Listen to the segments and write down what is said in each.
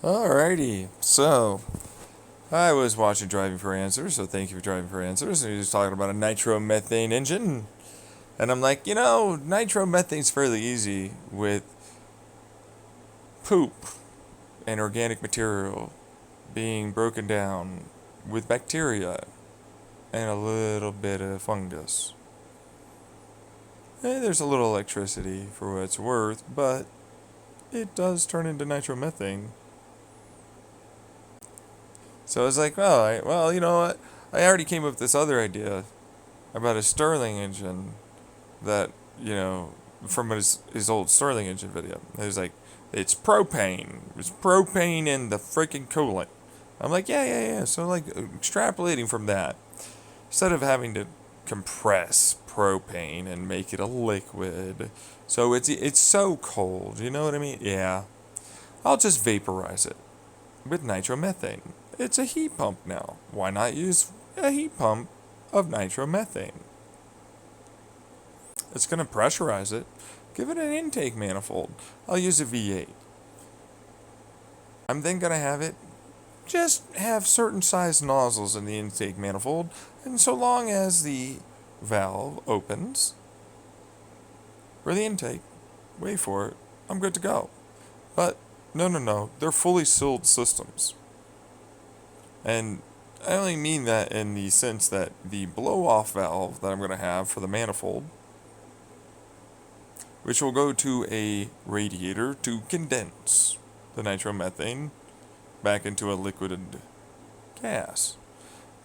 Alrighty, so I was watching Driving for Answers, so thank you for Driving for Answers. And he was talking about a nitromethane engine, and I'm like, nitromethane's fairly easy with poop and organic material being broken down with bacteria and a little bit of fungus. And there's a little electricity for what it's worth, but it does turn into nitromethane. So I was like, well, you know what? I already came up with this other idea about a Stirling engine that, from his old Stirling engine video. It was like, it's propane. It's propane in the freaking coolant. I'm like, yeah. So, like, extrapolating from that, instead of having to compress propane and make it a liquid, so it's so cold, you know what I mean? Yeah. I'll just vaporize it with nitromethane. It's a heat pump now. Why not use a heat pump of nitromethane? It's going to pressurize it. Give it an intake manifold. I'll use a V8. I'm then going to have it just have certain size nozzles in the intake manifold, and so long as the valve opens for the intake, wait for it, I'm good to go. But no, they're fully sealed systems. And I only mean that in the sense that the blow-off valve that I'm going to have for the manifold, which will go to a radiator to condense the nitromethane back into a liquid gas.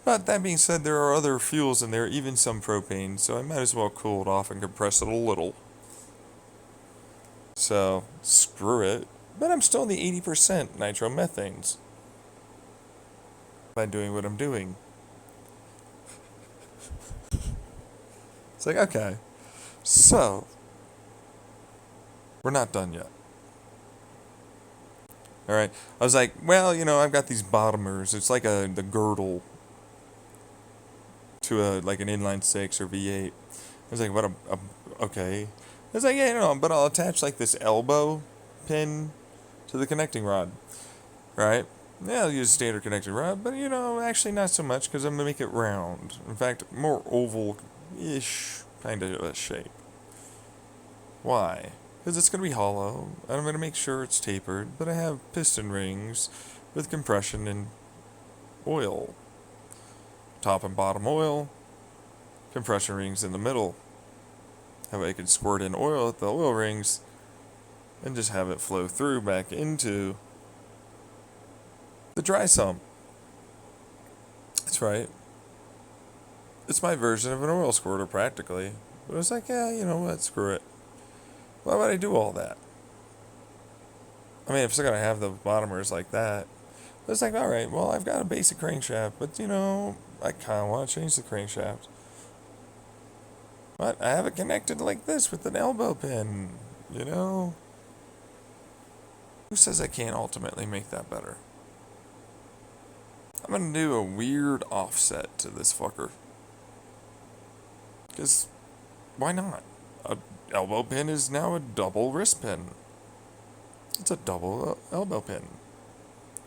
But that being said, there are other fuels in there, even some propane, so I might as well cool it off and compress it a little. So, screw it. But I'm still in the 80% nitromethanes by doing what I'm doing. It's like, okay, so we're not done yet. Alright, I was like, well, I've got these bottomers. It's like the girdle to like an inline 6 or V8. I was like, okay. I was like, yeah, but I'll attach like this elbow pin to the connecting rod, right? Yeah, I'll use a standard connecting rod, but actually not so much because I'm going to make it round. In fact, more oval-ish kind of a shape. Why? Because it's going to be hollow, and I'm going to make sure it's tapered, but I have piston rings with compression and oil. Top and bottom oil, compression rings in the middle. That way I can squirt in oil at the oil rings and just have it flow through back into the dry sump. That's right. It's my version of an oil squirter, practically. But it's like, yeah, you know what, screw it. Why would I do all that? I mean, if it's going to have the bottomers like that, but it's like, alright, well, I've got a basic crankshaft, but, I kind of want to change the crankshaft. But I have it connected like this with an elbow pin, Who says I can't ultimately make that better? I'm going to do a weird offset to this fucker. Because, why not? A elbow pin is now a double wrist pin. It's a double elbow pin.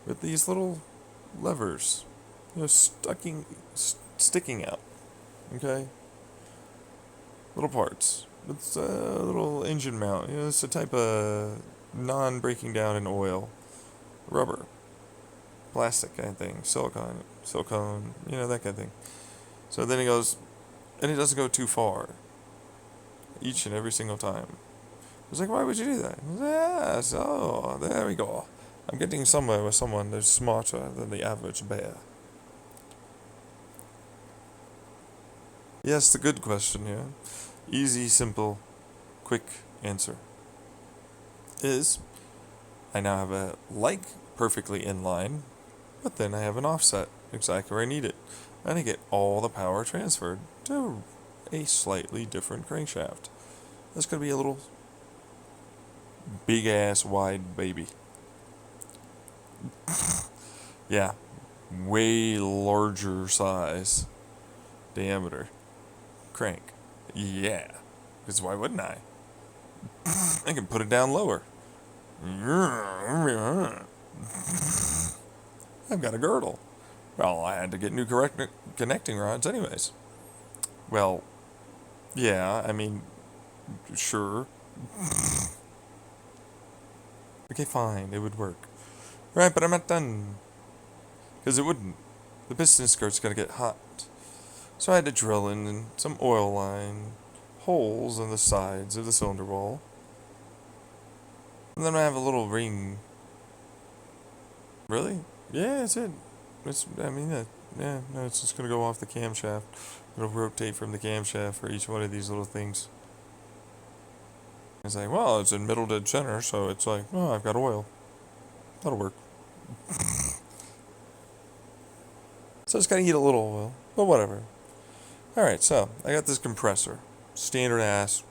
With these little levers, sticking out. Okay? Little parts. It's a little engine mount. It's a type of non-breaking down in oil. Rubber. Plastic kind of thing. Silicone, that kind of thing. So then it goes, and it doesn't go too far. Each and every single time. I was like, why would you do that? Yeah, so, there we go. I'm getting somewhere with someone that's smarter than the average bear. Yes, the good question here. Easy, simple, quick answer. Is, I now have a like perfectly in line, but then I have an offset exactly where I need it. And I get all the power transferred to a slightly different crankshaft. That's going to be a little big ass wide baby. Yeah, way larger size, diameter, crank. Yeah, because why wouldn't I? I can put it down lower. I've got a girdle. Well, I had to get new connecting rods anyways. Well, yeah, I mean, sure. Okay, fine, it would work. Right, but I'm not done. Because it wouldn't. The piston skirt's gonna get hot. So I had to drill in some oil line holes on the sides of the cylinder wall. And then I have a little ring. Really? Yeah, that's it. Yeah, no, it's just gonna go off the camshaft. It'll rotate from the camshaft for each one of these little things. It's like, well, it's in middle dead center, so it's like, oh, I've got oil. That'll work. So it's gotta eat a little oil, but whatever. Alright, so I got this compressor. Standard ass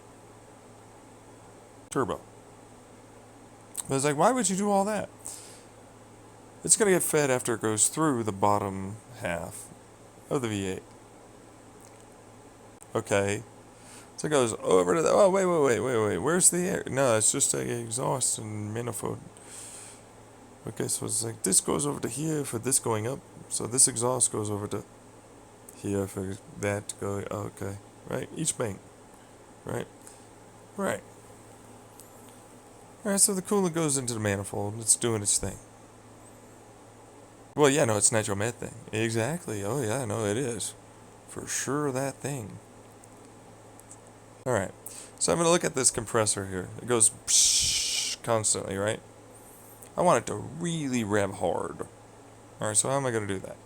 turbo. But it's like, why would you do all that? It's gonna get fed after it goes through the bottom half of the V8. Okay. So it goes over to the, oh, wait, where's the air? No, it's just a exhaust and manifold. Okay, so it's like, this goes over to here for this going up. So this exhaust goes over to here for that going, okay. Right, each bank. Right. Right. Alright, so the coolant goes into the manifold, it's doing its thing. Well, yeah, no, it's nitromethane. Exactly. Oh, yeah, no, it is. For sure, that thing. Alright, so I'm going to look at this compressor here. It goes psh constantly, right? I want it to really rev hard. Alright, so how am I going to do that?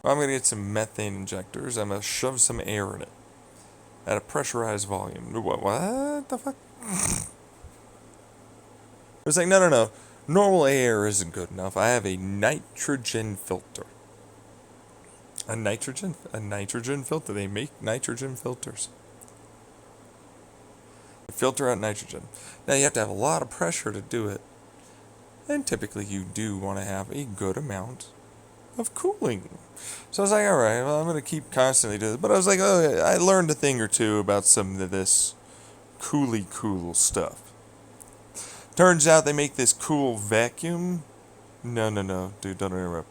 Well, I'm going to get some methane injectors. I'm going to shove some air in it. At a pressurized volume. What the fuck? It's like, no. Normal air isn't good enough. I have a nitrogen filter. A nitrogen filter. They make nitrogen filters. They filter out nitrogen. Now you have to have a lot of pressure to do it. And typically you do want to have a good amount of cooling. So I was like, alright, well, I'm going to keep constantly doing it. But I was like, oh, I learned a thing or two about some of this cool stuff. Turns out they make this cool vacuum. No, dude, don't interrupt.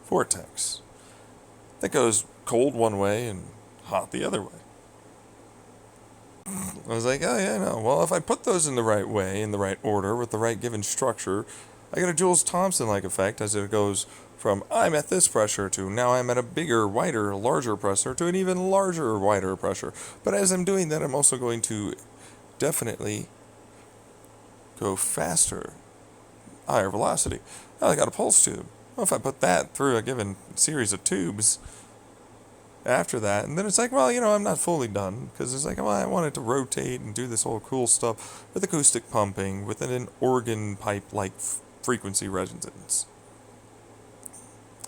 Vortex. That goes cold one way and hot the other way. I was like, oh yeah, no. Well, if I put those in the right way, in the right order, with the right given structure, I get a Joule-Thomson-like effect as it goes from I'm at this pressure to now I'm at a bigger, wider, larger pressure to an even larger, wider pressure. But as I'm doing that, I'm also going to definitely go faster, higher velocity. Now I got a pulse tube. Well, if I put that through a given series of tubes after that, and then it's like, well, I'm not fully done, because it's like, well, I want it to rotate and do this whole cool stuff with acoustic pumping, with an organ pipe-like frequency resonance.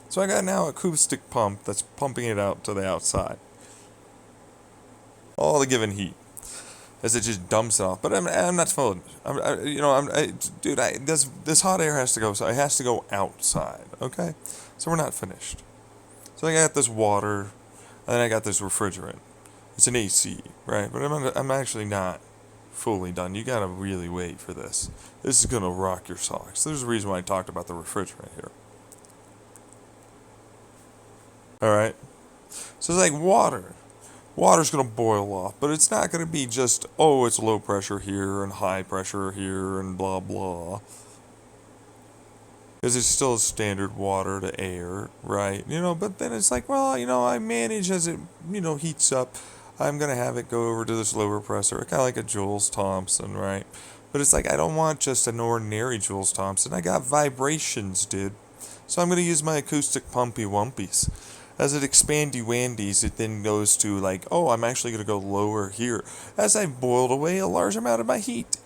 So I got now an acoustic pump that's pumping it out to the outside. All the given heat. As it just dumps it off. But I'm not fully. This hot air has to go. So it has to go outside. Okay, so we're not finished. So I got this water, and then I got this refrigerant. It's an AC, right? But I'm actually not fully done. You gotta really wait for this. This is gonna rock your socks. There's a reason why I talked about the refrigerant here. All right. So it's like water. Water's going to boil off, but it's not going to be just, oh, it's low pressure here and high pressure here and blah, blah. Because it's still standard water to air, right? But then it's like, well, I manage as it, heats up. I'm going to have it go over to this lower pressure, kind of like a Joule-Thomson, right? But it's like, I don't want just an ordinary Joule-Thomson. I got vibrations, dude. So I'm going to use my acoustic pumpy wumpies. As it expandy wandies, it then goes to like, oh, I'm actually going to go lower here as I've boiled away a large amount of my heat.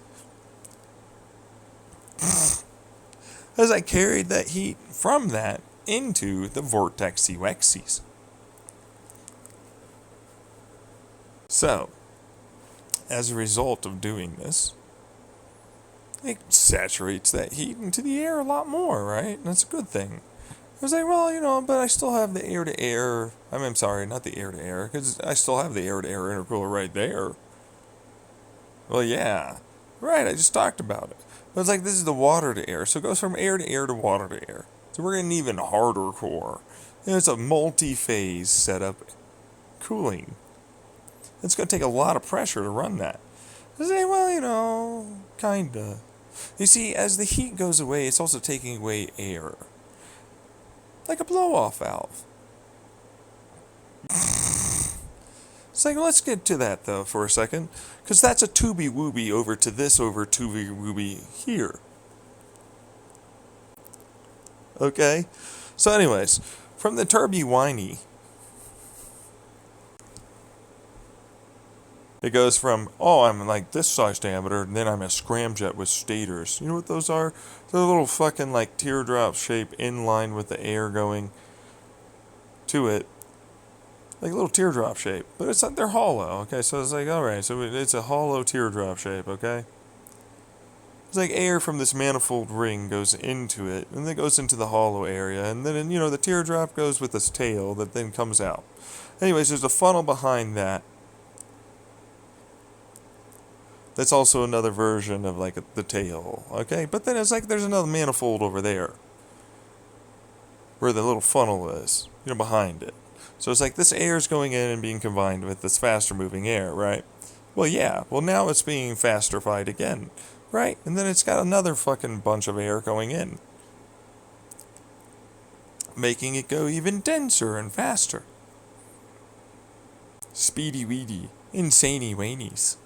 As I carried that heat from that into the vortexy wexies. So, as a result of doing this, it saturates that heat into the air a lot more, right? And that's a good thing. I was like, well, but I still have the air-to-air. I'm sorry, not the air-to-air, because I still have the air-to-air intercooler right there. Well, yeah. Right, I just talked about it. But it's like this is the water to air. So it goes from air to air to water to air. So we're getting even harder core. And it's a multi-phase setup cooling. It's going to take a lot of pressure to run that. I say, well, kinda. You see, as the heat goes away, it's also taking away air. Like a blow-off valve. It's like, let's get to that, though, for a second. Because that's a tubby-wooby over to this over tubby-wooby here. Okay? So anyways, from the turby-whiny, it goes from, I'm like this size diameter, and then I'm a scramjet with stators. You know what those are? They're little fucking like teardrop shape in line with the air going to it. Like a little teardrop shape. But it's like they're hollow, okay? So it's like, alright, so it's a hollow teardrop shape, okay? It's like air from this manifold ring goes into it, and then it goes into the hollow area, and then, the teardrop goes with this tail that then comes out. Anyways, there's a funnel behind that. That's also another version of like the tail, okay? But then it's like there's another manifold over there where the little funnel is, behind it. So it's like this air is going in and being combined with this faster moving air, right? Well, yeah. Well, now it's being fastrified again, right? And then it's got another fucking bunch of air going in, making it go even denser and faster. Speedy weedy, insaney wainies.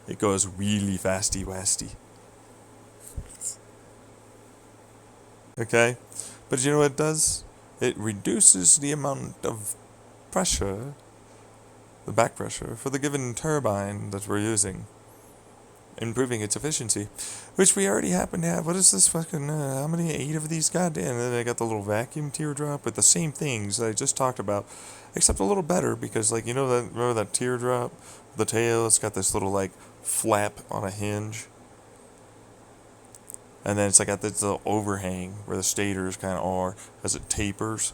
It goes really fasty wasty. Okay? But you know what it does? It reduces the amount of pressure, the back pressure, for the given turbine that we're using, improving its efficiency, which we already happen to have. What is this fucking, how many, 8 of these goddamn, and then I got the little vacuum teardrop with the same things that I just talked about, except a little better, because remember that teardrop, the tail, it's got this little like flap on a hinge, and then it's like got this little overhang where the stators kind of are as it tapers.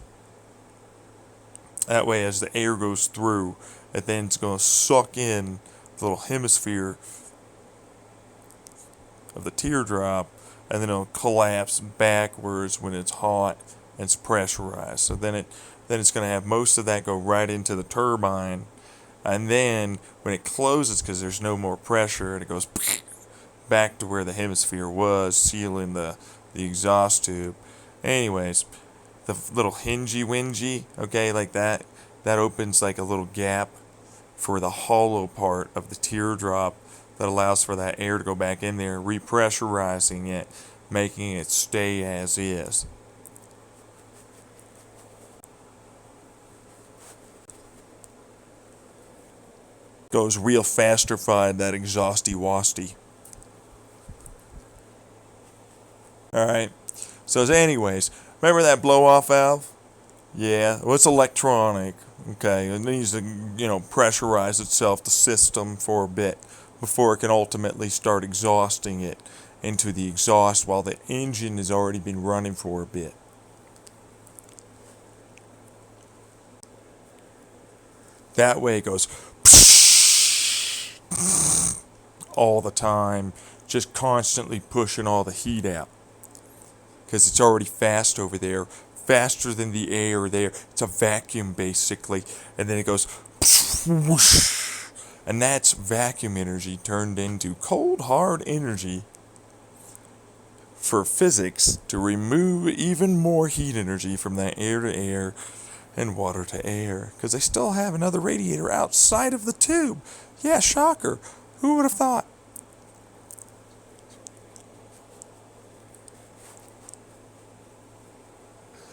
That way, as the air goes through, it then it's going to suck in the little hemisphere of the teardrop, and then it'll collapse backwards when it's hot and it's pressurized. So then it's going to have most of that go right into the turbine. And then, when it closes, because there's no more pressure, and it goes back to where the hemisphere was, sealing the exhaust tube. Anyways, the little hingy-wingy, okay, like that opens like a little gap for the hollow part of the teardrop that allows for that air to go back in there, repressurizing it, making it stay as is. Goes real fastrified, that exhausty-wasty. Alright, so anyways, remember that blow-off valve? Yeah, well, it's electronic, okay? It needs to, pressurize itself, the system, for a bit before it can ultimately start exhausting it into the exhaust while the engine has already been running for a bit. That way it goes all the time, just constantly pushing all the heat out. Because it's already fast over there, faster than the air there. It's a vacuum, basically. And then it goes whoosh, and that's vacuum energy turned into cold, hard energy for physics to remove even more heat energy from that air to air and water to air. Because they still have another radiator outside of the tube. Yeah, shocker. Who would have thought?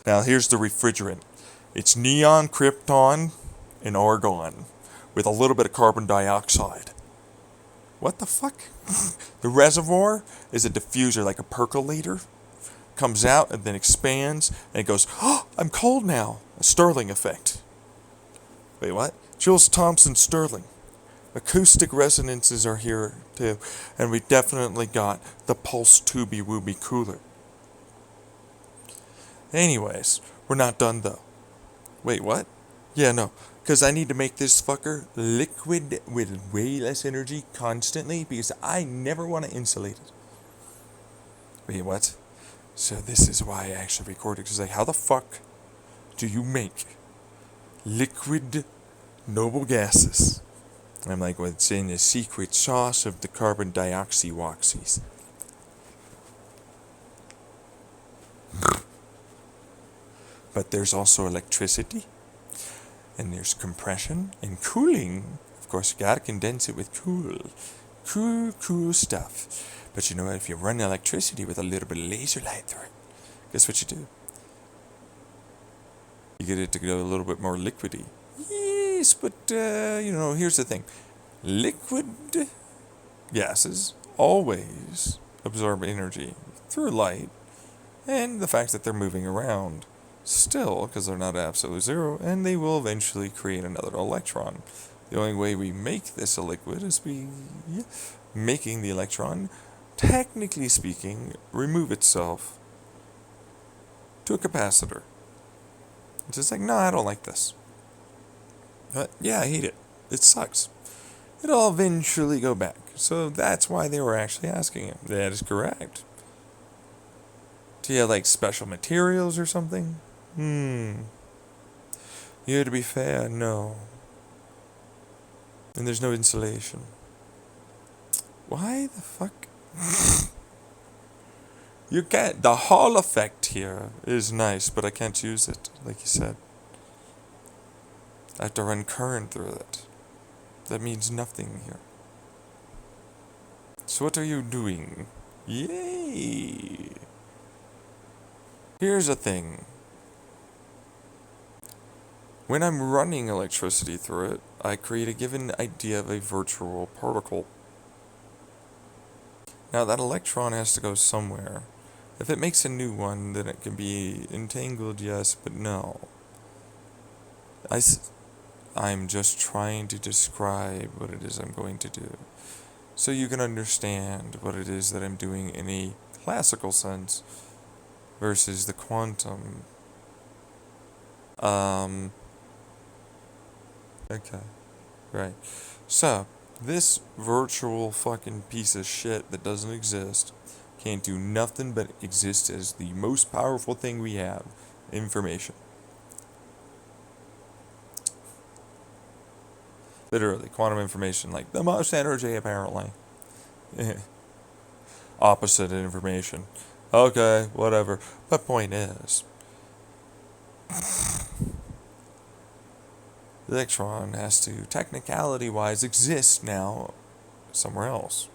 Now here's the refrigerant. It's neon, krypton, and argon, with a little bit of carbon dioxide. What the fuck? The reservoir is a diffuser, like a percolator. Comes out and then expands, and it goes, I'm cold now. A Stirling effect. Wait, what? Jules Thompson Stirling. Acoustic resonances are here too, and we definitely got the pulse tubby wooby cooler. Anyways, we're not done though. Wait, what? Yeah, no. Because I need to make this fucker liquid with way less energy constantly because I never want to insulate it. Wait, what? So this is why I actually recorded. Because like, how the fuck do you make liquid noble gases? I'm like, what's in the secret sauce of the carbon dioxywoxies? But there's also electricity, and there's compression and cooling. Of course, you gotta condense it with cool stuff. But you know what? If you run electricity with a little bit of laser light through it, guess what you do? You get it to go a little bit more liquidy. Yes, but here's the thing: liquid gases always absorb energy through light and the fact that they're moving around still because they're not absolute zero, and they will eventually create another electron. The only way we make this a liquid is making the electron, technically speaking, remove itself to a capacitor. It's just like, no, I don't like this. But yeah, I hate it. It sucks. It'll eventually go back. So that's why they were actually asking him. That is correct. Do you have like special materials or something? Yeah, to be fair, no. And there's no insulation. Why the fuck? You can't. The Hall effect here is nice, but I can't use it, like you said. I have to run current through it. That means nothing here. So what are you doing? Yay! Here's the thing. When I'm running electricity through it, I create a given idea of a virtual particle. Now that electron has to go somewhere. If it makes a new one, then it can be entangled, yes, but no. I'm just trying to describe what it is I'm going to do, so you can understand what it is that I'm doing in a classical sense versus the quantum. Okay, right. So, this virtual fucking piece of shit that doesn't exist can't do nothing but exist as the most powerful thing we have, information. Literally, quantum information, like the most energy, apparently. Opposite information. Okay, whatever. But point is, the electron has to, technicality-wise, exist now somewhere else.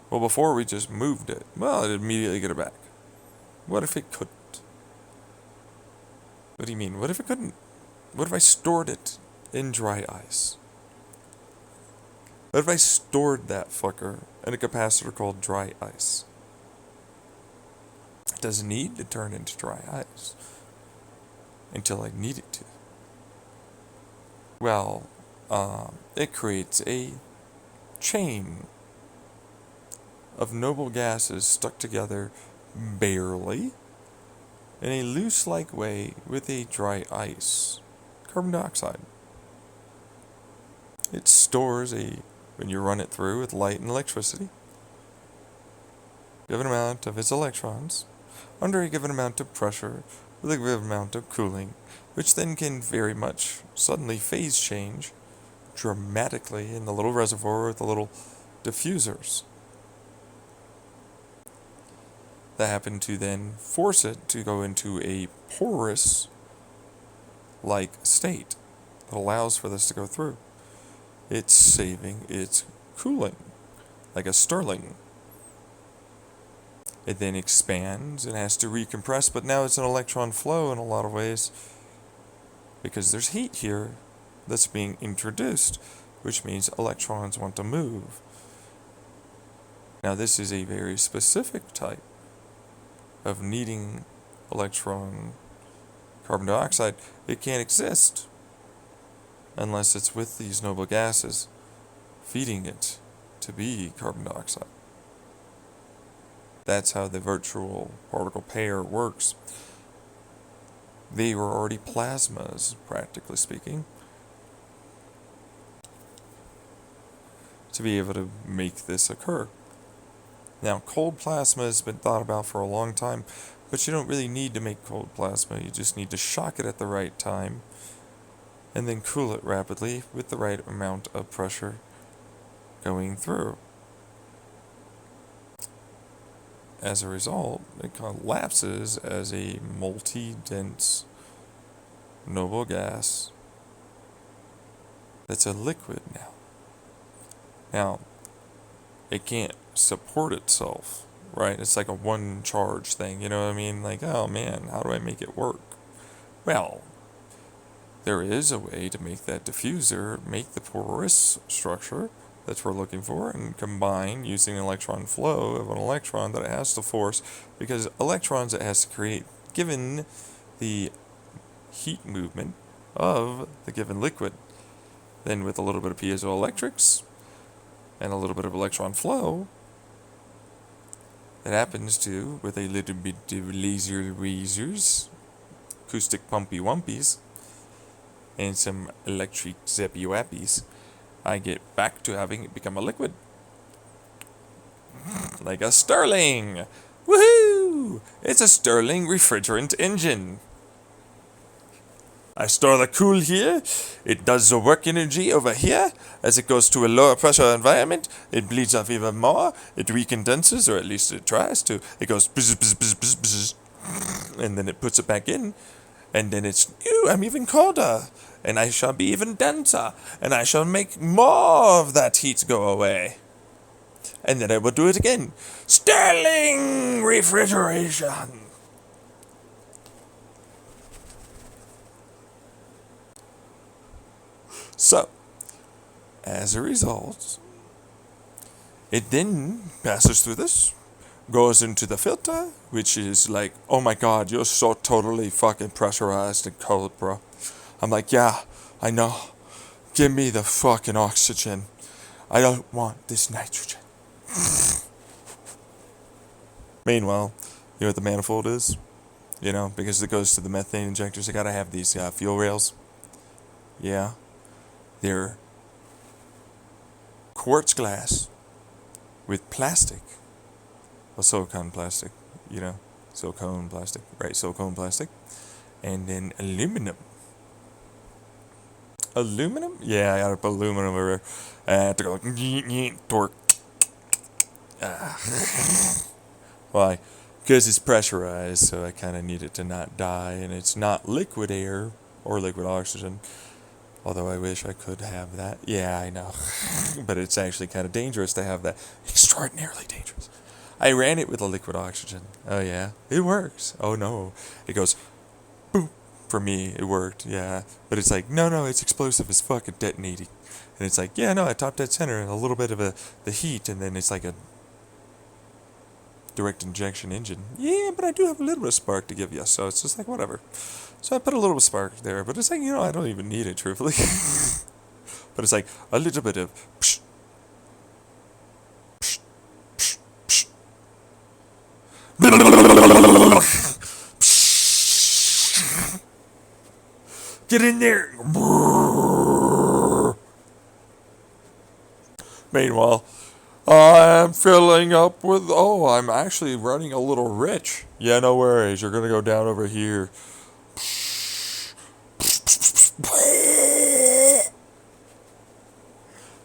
Well, before we just moved it. Well, it'd immediately get it back. What if it couldn't? What do you mean? What if it couldn't? What if I stored it in dry ice? What if I stored that fucker in a capacitor called dry ice? It doesn't need to turn into dry ice until I need it to. Well, it creates a chain of noble gases stuck together barely in a loose-like way with a dry ice, carbon dioxide. It stores when you run it through with light and electricity, given amount of its electrons under a given amount of pressure with a given amount of cooling, which then can very much suddenly phase change dramatically in the little reservoir with the little diffusers that happen to then force it to go into a porous like state that allows for this to go through. It's saving its cooling, like a Stirling. It then expands and has to recompress, but now it's an electron flow in a lot of ways because there's heat here that's being introduced, which means electrons want to move. Now this is a very specific type of needing electron carbon dioxide. It can't exist unless it's with these noble gases feeding it to be carbon dioxide. That's how the virtual particle pair works. they were already plasmas, practically speaking, to be able to make this occur. Now, cold plasma has been thought about for a long time, but you don't really need to make cold plasma. You just need to shock it at the right time and then cool it rapidly with the right amount of pressure going through. As a result, it collapses as a multi-dense noble gas that's a liquid now. Now, it can't support itself, right? It's like a one charge thing, you know what I mean? Like, oh man, how do I make it work? Well, there is a way to make that diffuser make the porous structure that we're looking for and combine using electron flow of an electron that it has to force, because electrons it has to create given the heat movement of the given liquid. Then with a little bit of piezoelectrics and a little bit of electron flow, it happens to, with a little bit of laser lasers, acoustic pumpy wumpies, and some electric zappy wappies, I get back to having it become a liquid. Like a Stirling! Woohoo! It's a Stirling refrigerant engine. I store the cool here, it does the work energy over here. As it goes to a lower pressure environment, it bleeds off even more, it recondenses, or at least it tries to. It goes bzz, bzz, bzz, bzz, bzz, and then it puts it back in, and then it's, ooh, I'm even colder, and I shall be even denser, and I shall make more of that heat go away. And then I will do it again. Stirling refrigeration! So, as a result, it then passes through this, goes into the filter, which is like, oh my god, you're so totally fucking pressurized and cold, bro. I'm like, yeah, I know. Give me the fucking oxygen. I don't want this nitrogen. Meanwhile, you know what the manifold is? You know, because it goes to the methane injectors, they gotta have these fuel rails. Yeah. They're quartz glass with plastic. Well, silicone plastic, you know, silicone plastic, right? Silicone plastic. And then aluminum. Aluminum? Yeah, I got aluminum over there. To go, torque. Why? Because it's pressurized, so I kind of need it to not die, and it's not liquid air or liquid oxygen. Although I wish I could have that. Yeah, I know. But it's actually kind of dangerous to have that. Extraordinarily dangerous. I ran it with a liquid oxygen. Oh, yeah. It works. Oh, no. It goes, boom. For me, it worked. Yeah. But it's like, no, it's explosive. It's fucking detonating. And it's like, yeah, no, I top dead center. A little bit of the heat. And then it's like a direct injection engine. Yeah, but I do have a little bit of spark to give you. So it's just like, whatever. So I put a little bit of spark there, but it's like, you know, I don't even need it, truthfully. But it's like a little bit of psh, psh, psh, psh. Psh. Get in there. Meanwhile, I'm filling up with, I'm actually running a little rich. Yeah, no worries. You're going to go down over here.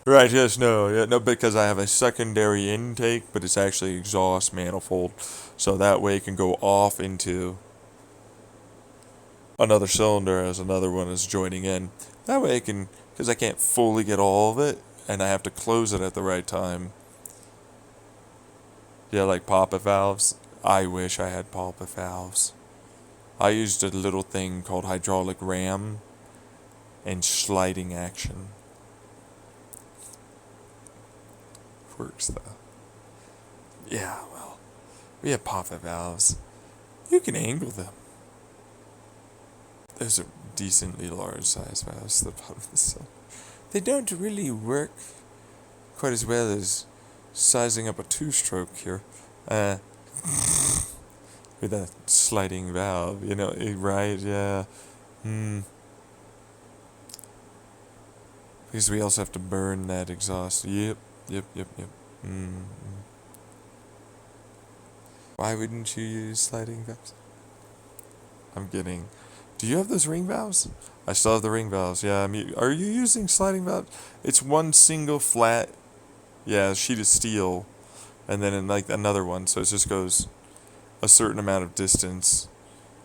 Right, yes, no, because I have a secondary intake, but it's actually exhaust manifold, so that way it can go off into another cylinder as another one is joining in. That way it can, because I can't fully get all of it, and I have to close it at the right time. Yeah, like pop-it valves. I wish I had pop-it valves. I used a little thing called hydraulic ram and sliding action. Works though. Yeah, well, we have pop-it valves. You can angle them. Those are decently large size valves to the bottom of the cylinder. They don't really work quite as well as sizing up a two-stroke here. with a sliding valve, you know, right? Yeah. Because we also have to burn that exhaust. Yep. Mm. Why wouldn't you use sliding valves? I'm kidding. Do you have those ring valves? I still have the ring valves. Yeah. Are you using sliding valves? It's one single flat, yeah, sheet of steel, and then in like another one, so it just goes a certain amount of distance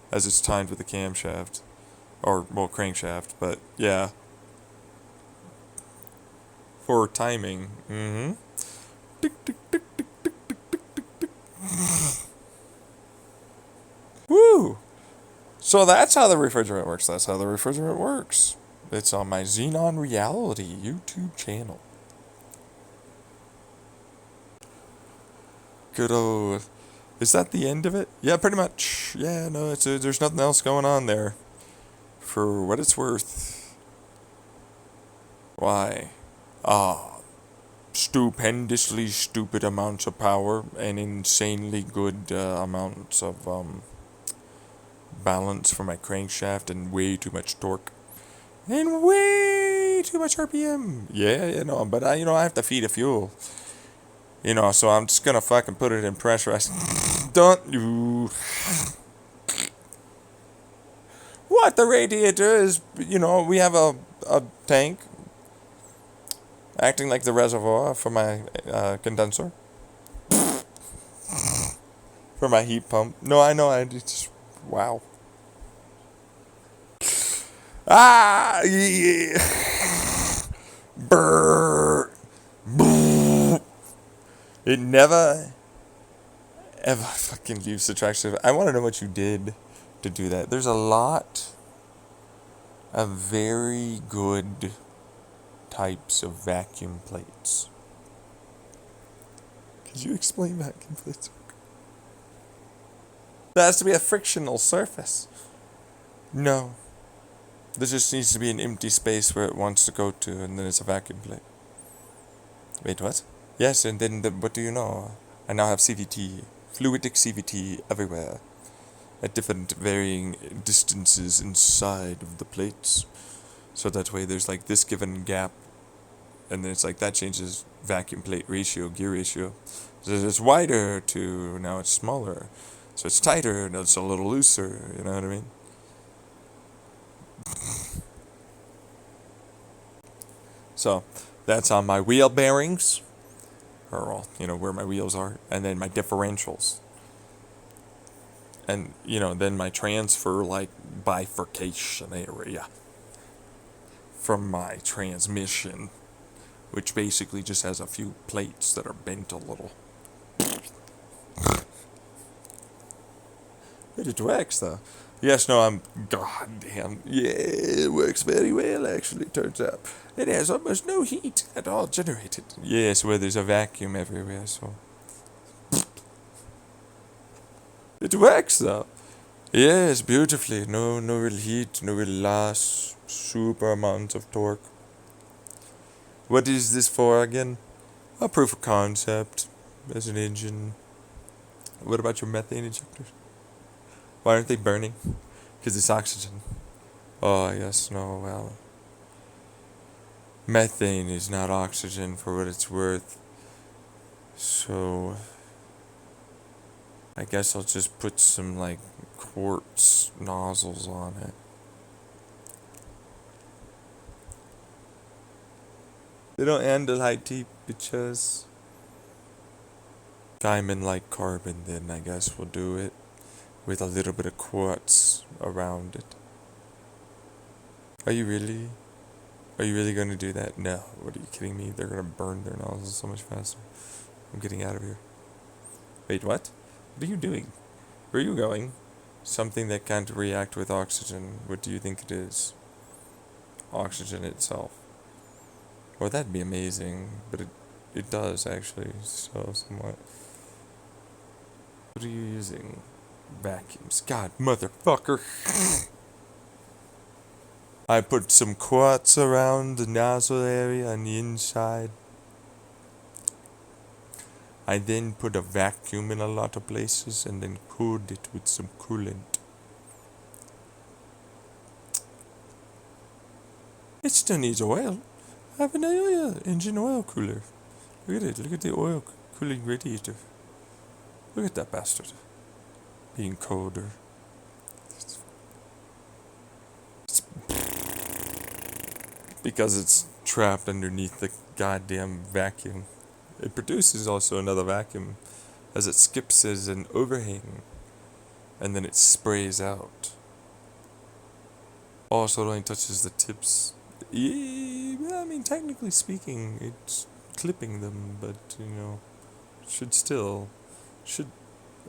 as it's timed with the camshaft, or well, crankshaft. But yeah, for timing. Mm-hmm. Tick, tick, tick, tick, tick, tick, tick, tick, tick. Woo! So that's how the refrigerant works. That's how the refrigerant works. It's on my Xenon Reality YouTube channel. Good old. Is that the end of it? Yeah, pretty much. Yeah, no, there's nothing else going on there. For what it's worth. Why? Stupendously stupid amounts of power and insanely good amounts of balance for my crankshaft and way too much torque. And way too much RPM. Yeah, but I have to feed it fuel. So I'm just gonna fucking put it in pressurized. Don't you? What the radiator is? We have a tank acting like the reservoir for my condenser, for my heat pump. No, I know. I just wow. Ah, yeah. Brr. Brr. It never, ever fucking leaves the traction. I want to know what you did to do that. There's a lot of very good types of vacuum plates. Could you explain vacuum plates? There has to be a frictional surface. No. There just needs to be an empty space where it wants to go to, and then it's a vacuum plate. Wait, what? Yes, and then what do you know? I now have CVT, fluidic CVT everywhere, at different varying distances inside of the plates. So that way there's like this given gap, and then it's like that changes vacuum plate ratio, gear ratio. So it's wider to now it's smaller. So it's tighter, now it's a little looser, you know what I mean? So that's on my wheel bearings, or where my wheels are, and then my differentials. And then my transfer like bifurcation area from my transmission, which basically just has a few plates that are bent a little. But it works though. Yes, no, I'm goddamn. Yeah, it works very well actually, turns out. It has almost no heat at all generated. Yes, where there's a vacuum everywhere, so. It works though. Yes, beautifully. No real heat, no real loss. Super amount of torque. What is this for again? A proof of concept as an engine. What about your methane injectors? Why aren't they burning? Because it's oxygen. Oh, yes, no, well. Methane is not oxygen for what it's worth. So, I guess I'll just put some, like, quartz nozzles on it. They don't handle high temperatures. Diamond like carbon, then I guess we'll do it with a little bit of quartz around it. Are you really? Are you really going to do that? No. What are you kidding me? They're going to burn their nozzles so much faster. I'm getting out of here. Wait, what? What are you doing? Where are you going? Something that can't react with oxygen. What do you think it is? Oxygen itself. Well, that'd be amazing, but it does actually, so somewhat. What are you using? Vacuums. God, motherfucker. I put some quartz around the nozzle area on the inside. I then put a vacuum in a lot of places and then cooled it with some coolant. It still needs oil. I have an engine oil cooler. Look at it. Look at the oil cooling radiator. Look at that bastard. Being colder. It's because it's trapped underneath the goddamn vacuum. It produces also another vacuum as it skips as an overhang, and then it sprays out. Also, it only touches the tips. Yeah, I mean, technically speaking, it's clipping them, but, should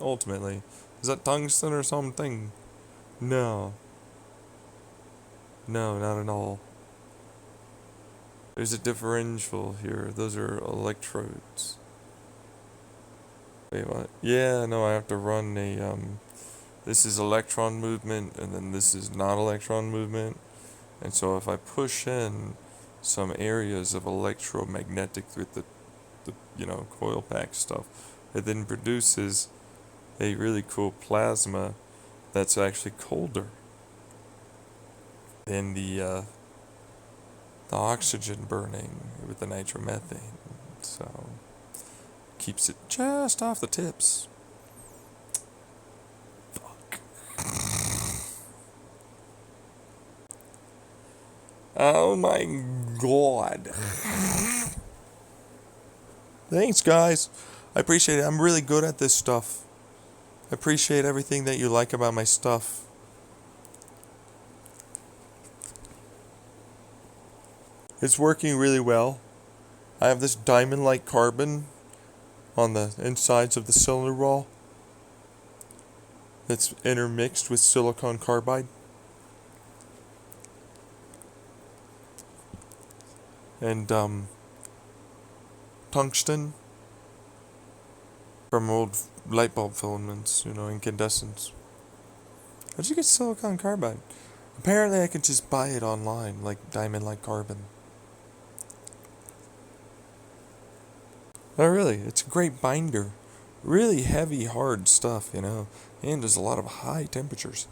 ultimately. Is that tungsten or something? No. No, not at all. There's a differential here. Those are electrodes. Wait, what? Yeah, no, I have to run a, this is electron movement, and then this is not electron movement. And so if I push in some areas of electromagnetic with the coil pack stuff, it then produces a really cool plasma that's actually colder than the oxygen burning with the nitromethane. So keeps it just off the tips. Fuck. Oh my god. Thanks, guys. I appreciate it. I'm really good at this stuff. I appreciate everything that you like about my stuff. It's working really well. I have this diamond-like carbon on the insides of the cylinder wall that's intermixed with silicon carbide. And tungsten from old light bulb filaments, incandescents. How'd you get silicon carbide? Apparently I could just buy it online, like diamond-like carbon. Oh, really? It's a great binder. Really heavy, hard stuff, and there's a lot of high temperatures.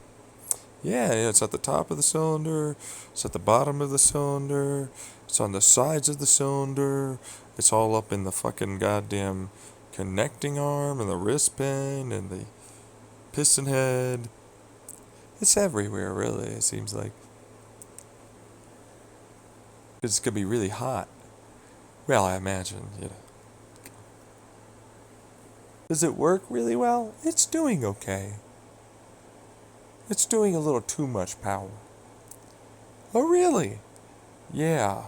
Yeah, it's at the top of the cylinder, it's at the bottom of the cylinder, it's on the sides of the cylinder, it's all up in the fucking goddamn connecting arm and the wrist pin and the piston head. It's everywhere, really, it seems like. It's gonna be really hot. Well, I imagine, Does it work really well? It's doing okay. It's doing a little too much power. Oh, really? Yeah.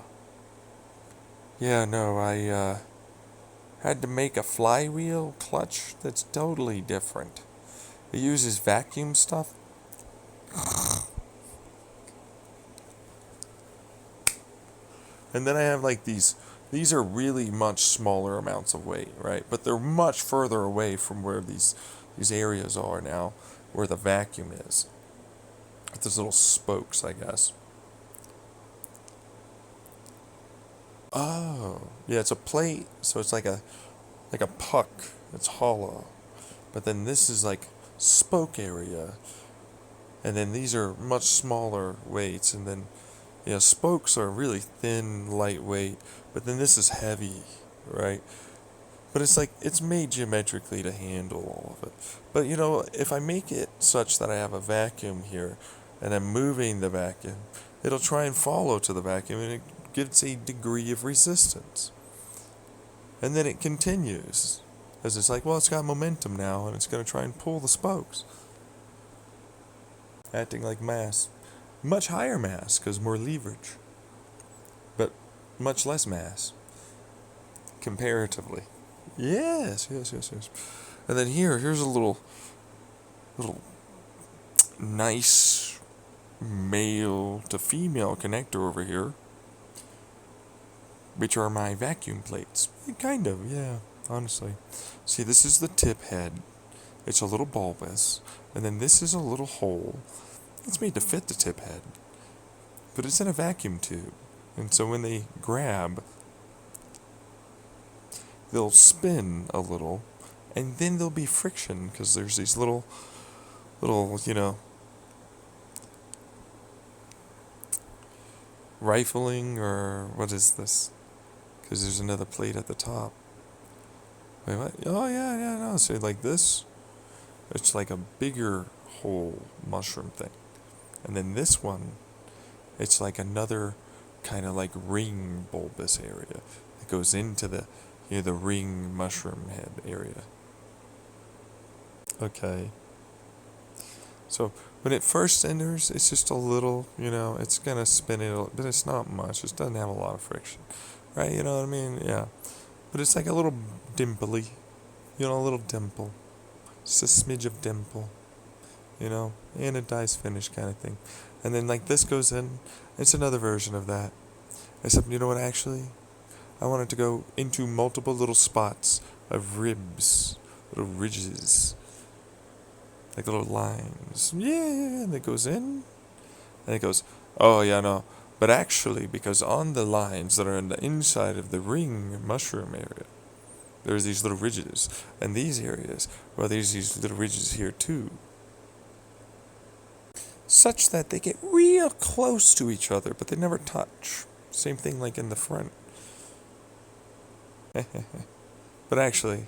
Yeah, no, I had to make a flywheel clutch that's totally different. It uses vacuum stuff. And then I have like these are really much smaller amounts of weight, right? But they're much further away from where these areas are now, where the vacuum is. With those little spokes, I guess. Oh, yeah, it's a plate, so it's like a puck. It's hollow. But then this is like spoke area. And then these are much smaller weights, and then spokes are really thin, lightweight, but then this is heavy, right? But it's made geometrically to handle all of it. But if I make it such that I have a vacuum here, and I'm moving the vacuum, it'll try and follow to the vacuum, and it gives a degree of resistance. And then it continues, as it's like, well, it's got momentum now, and it's going to try and pull the spokes. Acting like mass. Much higher mass, because more leverage. But much less mass. Comparatively. Yes. And then here's a little nice male to female connector over here, which are my vacuum plates. Kind of, yeah, honestly. See, this is the tip head. It's a little bulbous. And then this is a little hole. It's made to fit the tip head. But it's in a vacuum tube. And so when they grab, they'll spin a little, and then there'll be friction because there's these little, rifling, or what is this? Because there's another plate at the top. Wait, what? Oh, yeah, no. So like this, it's like a bigger whole mushroom thing. And then this one, it's like another kind of like ring bulbous area that goes into the ring mushroom head area. Okay. So when it first enters, it's just a little, it's gonna spin it, but it's not much. It doesn't have a lot of friction, right? You know what I mean? Yeah. But it's like a little dimply, a little dimple. Just a smidge of dimple, and a dice finish kind of thing. And then like this goes in, it's another version of that. Except, you know what, actually? I want it to go into multiple little spots of ribs, little ridges, like little lines. Yeah, and it goes in, and it goes, oh, yeah, no. But actually, because on the lines that are in the inside of the ring mushroom area, there's these little ridges. And these areas, well, there's these little ridges here, too. Such that they get real close to each other, but they never touch. Same thing like in the front. But actually,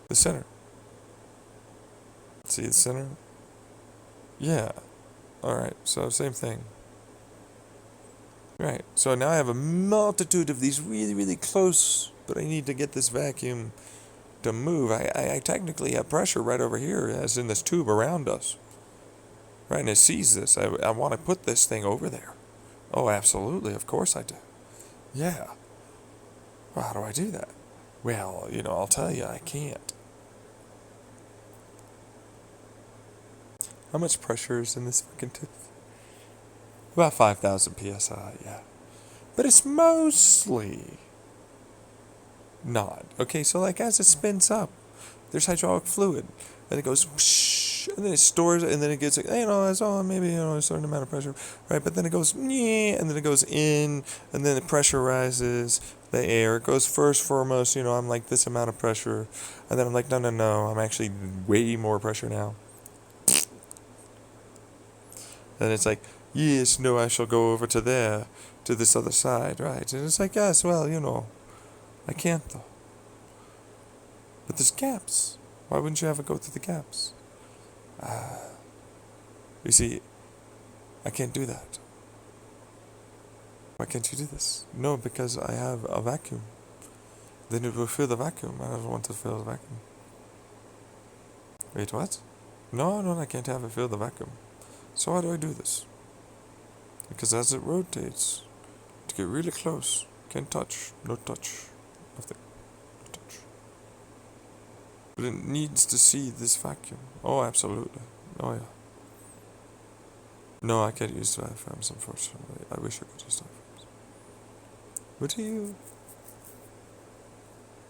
the center. See the center? Yeah. Alright, so same thing. Right, so now I have a multitude of these really, really close, but I need to get this vacuum to move. I technically have pressure right over here, as in this tube around us. Right, and it sees this. I want to put this thing over there. Oh, absolutely, of course I do. Yeah. Well, how do I do that? Well, I'll tell you, I can't. How much pressure is in this fucking tube? About 5,000 psi, yeah. But it's mostly not. Okay, so like as it spins up, there's hydraulic fluid. And it goes whoosh, and then it stores it, and then it gets, that's all, maybe, a certain amount of pressure, right? But then it goes, and then it goes in, and then it pressurizes the air. It goes foremost, I'm like this amount of pressure, and then I'm like, no, I'm actually way more pressure now. And it's like, yes, no, I shall go over to there, to this other side, right? And it's like, yes, well, I can't though. But there's gaps. Why wouldn't you have it go through the gaps? You see, I can't do that. Why can't you do this? No, because I have a vacuum. Then it will fill the vacuum. I don't want to fill the vacuum. Wait, what? No, I can't have it fill the vacuum. So how do I do this? Because as it rotates, to get really close, can't touch, no touch, nothing, no touch. But it needs to see this vacuum. Oh, absolutely. Oh, yeah. No, I can't use diaphragms, unfortunately. I wish I could use diaphragms. What are you?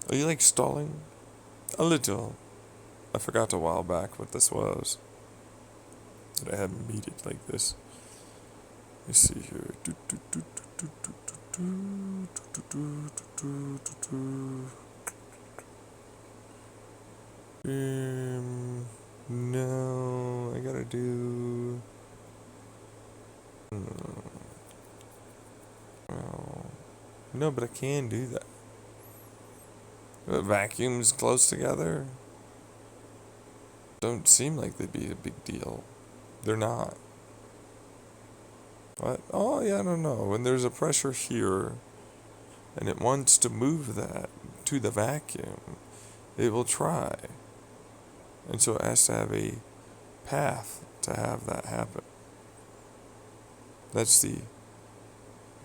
Are you like stalling? A little. I forgot a while back what this was. That I hadn't made it like this. Let me see here. No, I gotta do. Well, no, but I can do that. But vacuums close together don't seem like they'd be a big deal. They're not. What? Oh, yeah, I don't know. When there's a pressure here, and it wants to move that to the vacuum, it will try. And so it has to have a path to have that happen. That's the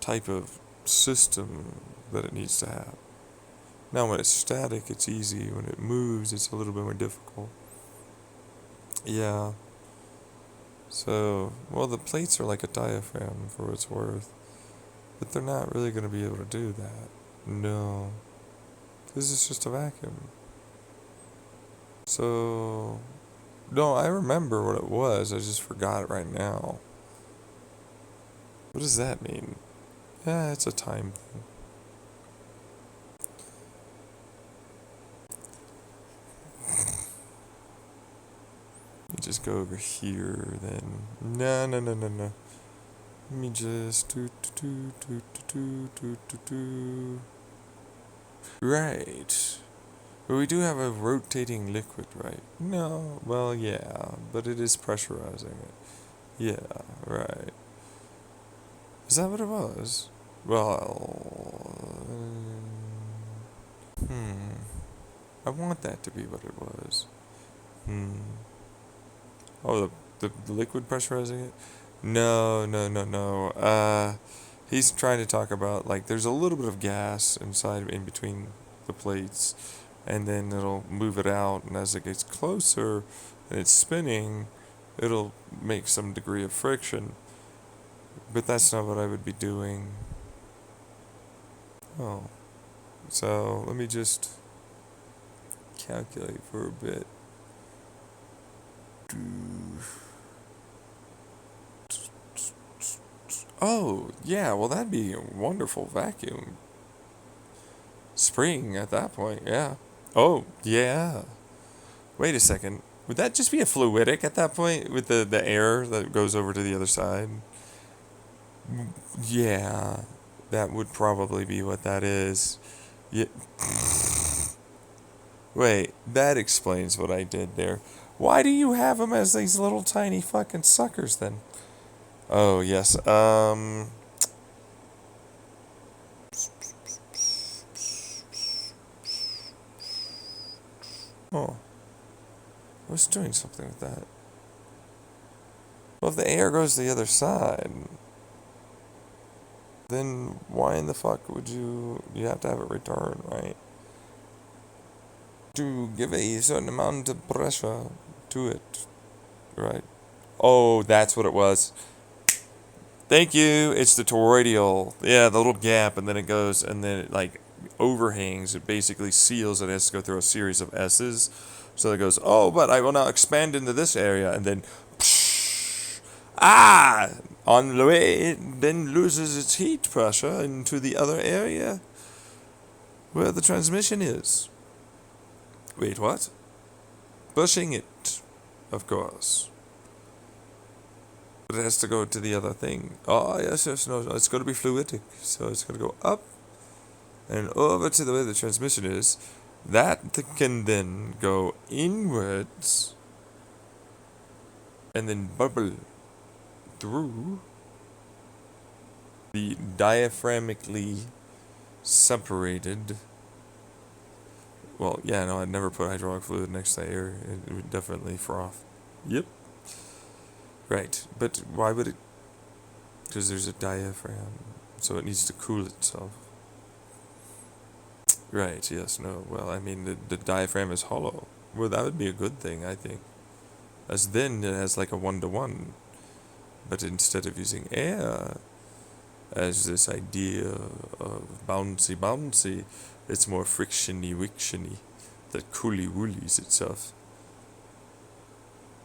type of system that it needs to have. Now when it's static, it's easy. When it moves, it's a little bit more difficult. Yeah. So, well, the plates are like a diaphragm for what it's worth. But they're not really going to be able to do that. No. This is just a vacuum. So, no, I remember what it was. I just forgot it right now. What does that mean? Yeah, it's a time thing. just go over here then. No. Let me just Right. But we do have a rotating liquid, right? No. Well, yeah, but it is pressurizing it. Yeah, right. Is that what it was? Well, I want that to be what it was. Oh, the liquid pressurizing it? No. He's trying to talk about, like, there's a little bit of gas inside, in between the plates, and then it'll move it out, and as it gets closer and it's spinning, it'll make some degree of friction. But that's not what I would be doing. Oh. So, let me just calculate for a bit. Oh, yeah, well, that'd be a wonderful vacuum. Spring at that point, yeah. Oh, yeah. Wait a second. Would that just be a fluidic at that point with the air that goes over to the other side? Yeah, that would probably be what that is. Yeah. Wait, that explains what I did there. Why do you have them as these little tiny fucking suckers then? Oh, yes. Oh. I was doing something with that. Well, if the air goes to the other side, then why in the fuck would you have to have it return, right? To give a certain amount of pressure to it, right? Oh, that's what it was. Thank you. It's the toroidal. Yeah, the little gap, and then it goes, and then it, like, overhangs. It basically seals. It has to go through a series of S's. So it goes, oh, but I will now expand into this area, and then, on the way, it then loses its heat pressure into the other area where the transmission is. Wait, what? Pushing it, of course. But it has to go to the other thing. Oh, yes, no, it's going to be fluidic. So it's going to go up and over to the way the transmission is. That can then go inwards and then bubble through the diaphragmically separated. Well, yeah, no, I'd never put hydraulic fluid next to air. It would definitely froth. Yep. Right, but why would it? Because there's a diaphragm, so it needs to cool itself. Right, yes, no. Well, I mean, the diaphragm is hollow. Well, that would be a good thing, I think. As then it has like a 1-to-1. But instead of using air as this idea of bouncy, it's more frictiony-wictiony that cooly-woolies itself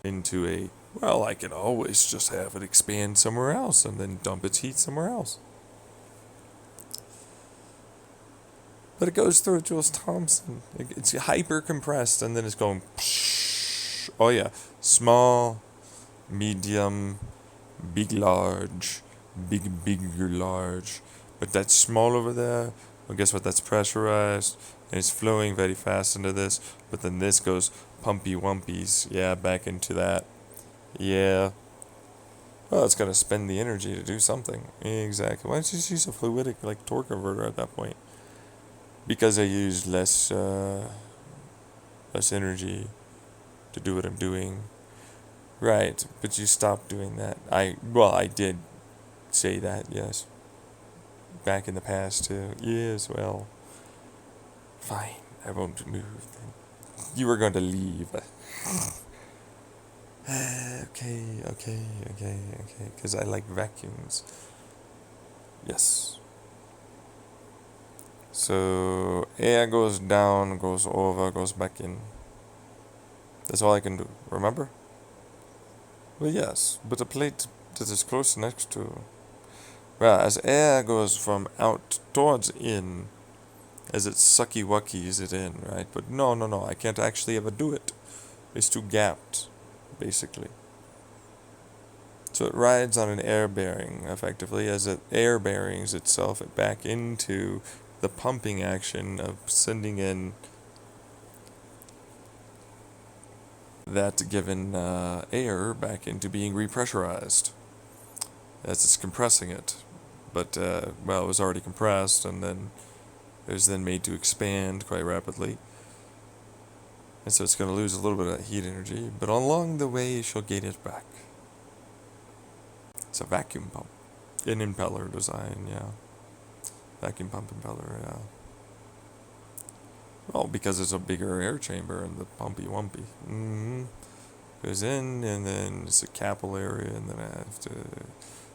into a, well, I can always just have it expand somewhere else and then dump its heat somewhere else. But it goes through Jules Thompson. It's hyper compressed and then it's going. Oh yeah, small, medium, big, large, bigger, large. But that's small over there. Well, guess what? That's pressurized and it's flowing very fast into this. But then this goes pumpy wumpies. Yeah, back into that. Yeah. Well, it's got to spend the energy to do something. Exactly. Why don't you just use a fluidic like torque converter at that point? Because I use less energy to do what I'm doing. Right, but you stopped doing that. I did say that, yes. Back in the past too. Yes, well. Fine, I won't move then. You were going to leave. Okay. Because I like vacuums. Yes. So, air goes down, goes over, goes back in. That's all I can do, remember? Well, yes, but a plate that is close next to... Well, as air goes from out towards in, as it sucky-wuckies it in, right? But no, I can't actually ever do it. It's too gapped. basically. So it rides on an air bearing, effectively, as it air bearings itself back into the pumping action of sending in that given air back into being repressurized as it's compressing it. But, well, it was already compressed, and then it was then made to expand quite rapidly. And so it's going to lose a little bit of that heat energy, but along the way, she'll gain it back. It's a vacuum pump. An impeller design, yeah. Vacuum pump impeller, yeah. Well, because it's a bigger air chamber and the pumpy wumpy. Goes in, and then it's a capillary, and then I have to,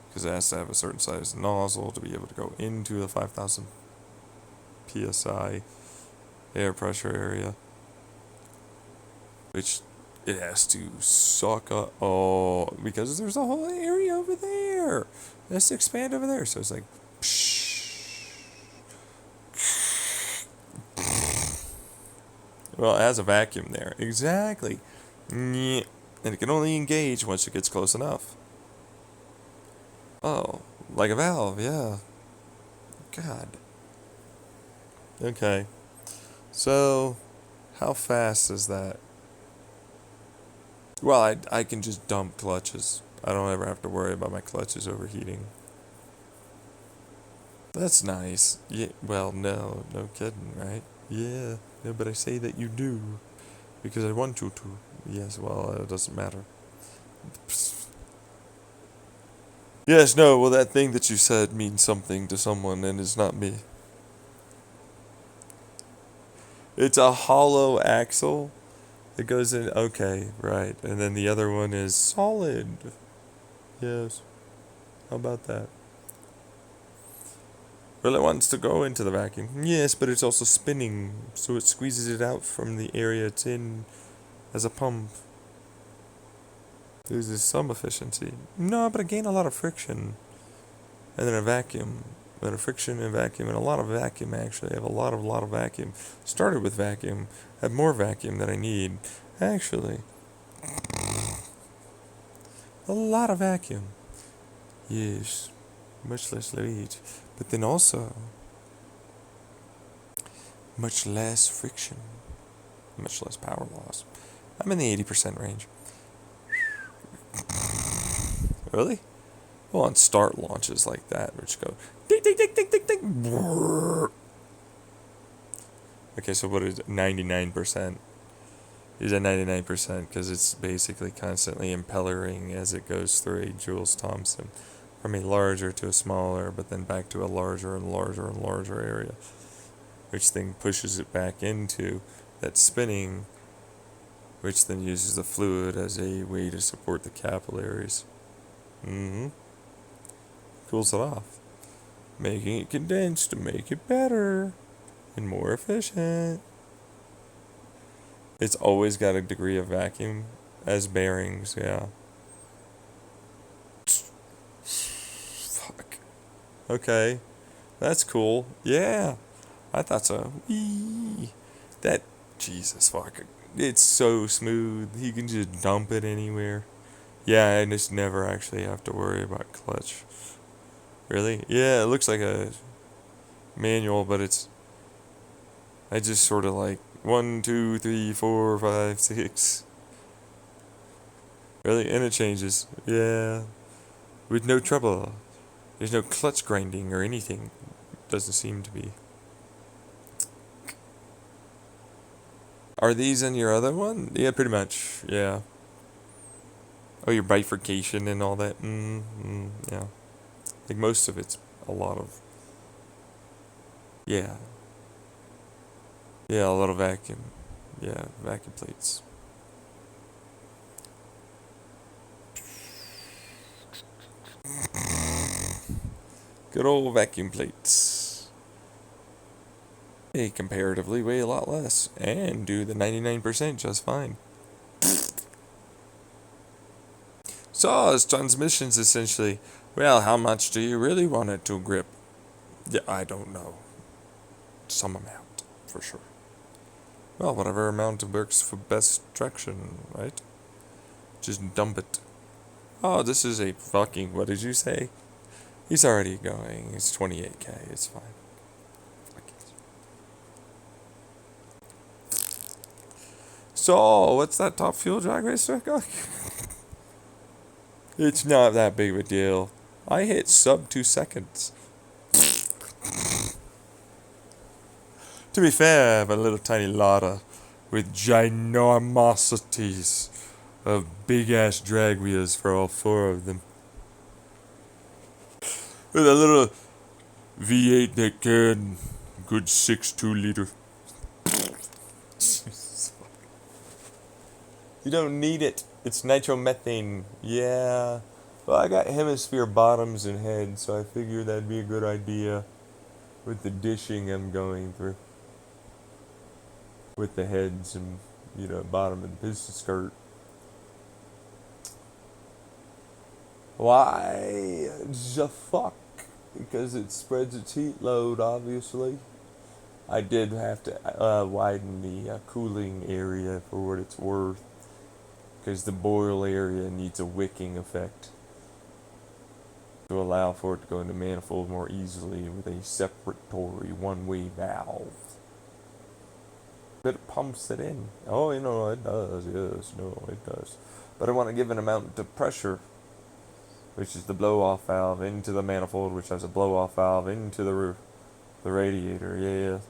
because it has to have a certain size nozzle to be able to go into the 5,000 psi air pressure area, which it has to suck up. Oh, because there's a whole area over there. It has to expand over there. So it's like, well, it has a vacuum there. Exactly. And it can only engage once it gets close enough. Oh, like a valve, yeah. God. Okay. So, how fast is that? Well, I can just dump clutches. I don't ever have to worry about my clutches overheating. That's nice. Yeah, well, no kidding, right? Yeah, but I say that you do. Because I want you to. Yes, well, it doesn't matter. Yes, no, well, that thing that you said means something to someone, and it's not me. It's a hollow axle. It goes in, okay, right. And then the other one is solid. Yes. How about that? Well, it wants to go into the vacuum. Yes, but it's also spinning, so it squeezes it out from the area it's in as a pump. Loses some efficiency. No, but I gain a lot of friction. And then a vacuum. Then a friction and vacuum, and a lot of vacuum, actually. I have a lot of vacuum. Started with vacuum. Have more vacuum than I need. Actually. A lot of vacuum. Yes. Much less leakage. But then also, much less friction. Much less power loss. I'm in the 80% range. Really? Well, on start launches like that, which go ding ding ding ding ding ding. Okay, so what is 99%? Is at 99% because it's basically constantly impellering as it goes through a Jules Thompson from a larger to a smaller, but then back to a larger and larger and larger area, which then pushes it back into that spinning, which then uses the fluid as a way to support the capillaries. Cools it off, making it condense to make it better and more efficient. It's always got a degree of vacuum as bearings, yeah. Fuck. Okay. That's cool. Yeah. I thought so. Whee. That, Jesus fuck. It's so smooth. You can just dump it anywhere. Yeah, I just never actually have to worry about clutch. Really? Yeah, it looks like a manual, but it's, I just sort of like 1, 2, 3, 4, 5, 6. Really? And it changes. Yeah. With no trouble. There's no clutch grinding or anything. Doesn't seem to be. Are these in your other one? Yeah, pretty much. Yeah. Oh, your bifurcation and all that. Yeah. Like most of it's a lot of. Yeah. Yeah, a lot of vacuum. Yeah, vacuum plates. Good old vacuum plates. They comparatively weigh a lot less and do the 99% just fine. Saw's transmissions essentially. Well, how much do you really want it to grip? Yeah, I don't know. Some amount, for sure. Well, whatever amount works for best traction, right? Just dump it. Oh, this is a fucking, what did you say? He's already going. It's 28K. It's fine. Fuck it. So, what's that top fuel drag race record? It's not that big of a deal. I hit sub 2 seconds. To be fair, I have a little tiny Lada with ginormosities of big ass drag wheels for all 4 of them. With a little V8 that can good 6.2 liter. You don't need it. It's nitromethane. Yeah. Well, I got hemisphere bottoms and heads, so I figured that'd be a good idea with the dishing I'm going through. With the heads and, bottom of the piston skirt. Why the fuck? Because it spreads its heat load, obviously. I did have to widen the cooling area for what it's worth. Because the boil area needs a wicking effect to allow for it to go into manifold more easily with a separatory one-way valve. But it pumps it in. Oh, it does, yes, it does. But I want to give an amount of pressure, which is the blow-off valve, into the manifold, which has a blow-off valve into the radiator, yeah.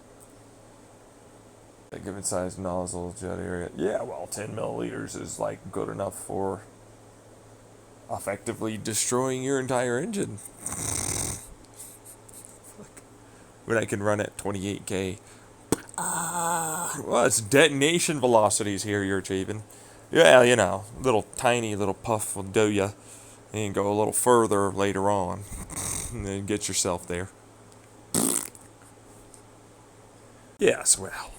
A given size nozzle jet area. Yeah, well, 10 milliliters is like good enough for effectively destroying your entire engine. When I can run at 28K. Well, it's detonation velocities here you're achieving. Yeah, little tiny little puff will do ya. And go a little further later on. And then get yourself there. Yes, well.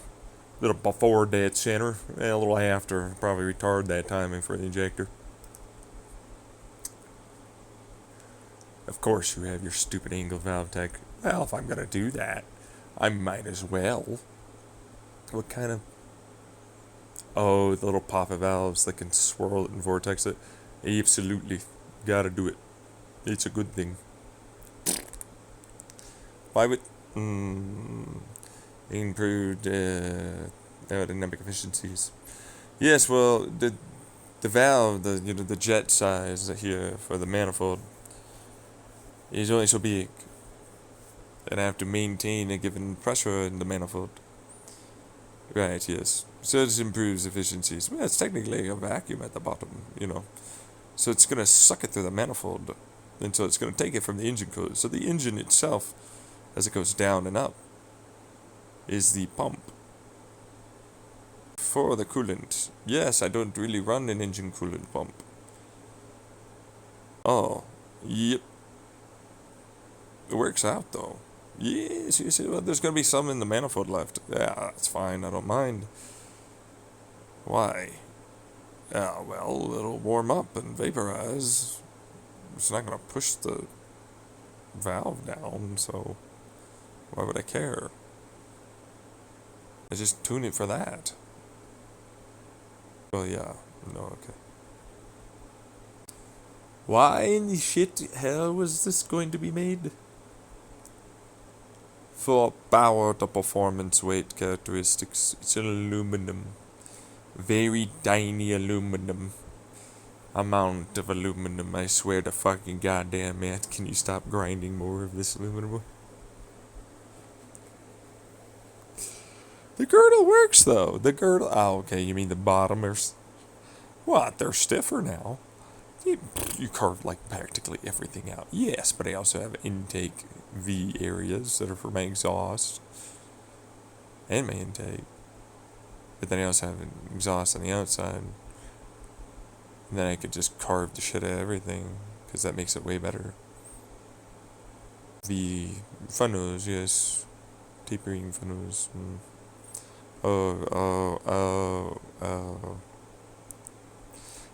Little before dead center, and a little after. Probably retard that timing for the injector. Of course, you have your stupid angle valve tech. Well, if I'm gonna do that, I might as well. What kind of? Oh, the little pop-up valves that can swirl it and vortex it. Absolutely, gotta do it. It's a good thing. Why would? Improved aerodynamic efficiencies. Yes, well, the valve, the jet size here for the manifold is only so big, and I have to maintain a given pressure in the manifold. Right. Yes. So this improves efficiencies. Well, it's technically a vacuum at the bottom, So it's gonna suck it through the manifold, and so it's gonna take it from the engine cooler. So the engine itself, as it goes down and up, is the pump for the coolant. Yes, I don't really run an engine coolant pump. Oh, yep. It works out though. Yes, well, there's going to be some in the manifold left. Yeah, that's fine, I don't mind. Why? Well, it'll warm up and vaporize. It's not going to push the valve down, so why would I care? I just tune it for that. Well, yeah. No, okay. Why in the shit hell was this going to be made? For power to performance weight characteristics, it's an aluminum. Very tiny aluminum. Amount of aluminum, I swear to fucking goddamn man. Can you stop grinding more of this aluminum? The girdle works though. The girdle. Oh, okay. You mean the bottomers? What? They're stiffer now. You carved like practically everything out. Yes, but I also have intake V areas that are for my exhaust and my intake. But then I also have an exhaust on the outside. And then I could just carve the shit out of everything because that makes it way better. V funnels, yes. Tapering funnels. Oh.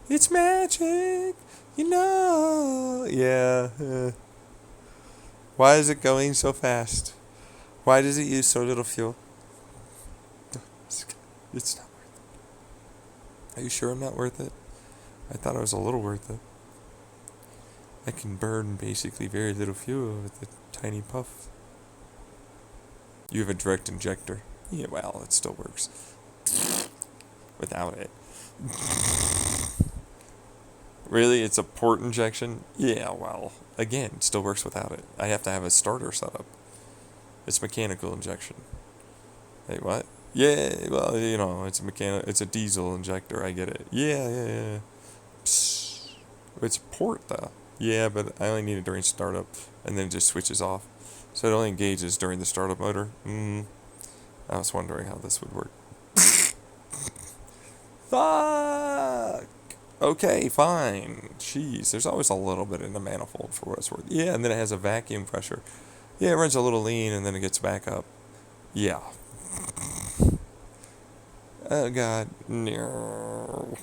It's magic, Yeah. Why is it going so fast? Why does it use so little fuel? It's not worth it. Are you sure I'm not worth it? I thought it was a little worth it. I can burn basically very little fuel with a tiny puff. You have a direct injector. Yeah, well, it still works. Without it. Really? It's a port injection? Yeah, well, again, it still works without it. I have to have a starter set up. It's mechanical injection. Hey, what? Yeah, well, it's a diesel injector, I get it. Yeah. Psst. It's a port, though. Yeah, but I only need it during startup, and then it just switches off. So it only engages during the startup motor. I was wondering how this would work. Fuck! Okay, fine. Jeez, there's always a little bit in the manifold for what it's worth. Yeah, and then it has a vacuum pressure. Yeah, it runs a little lean, and then it gets back up. Yeah. Oh, God. No.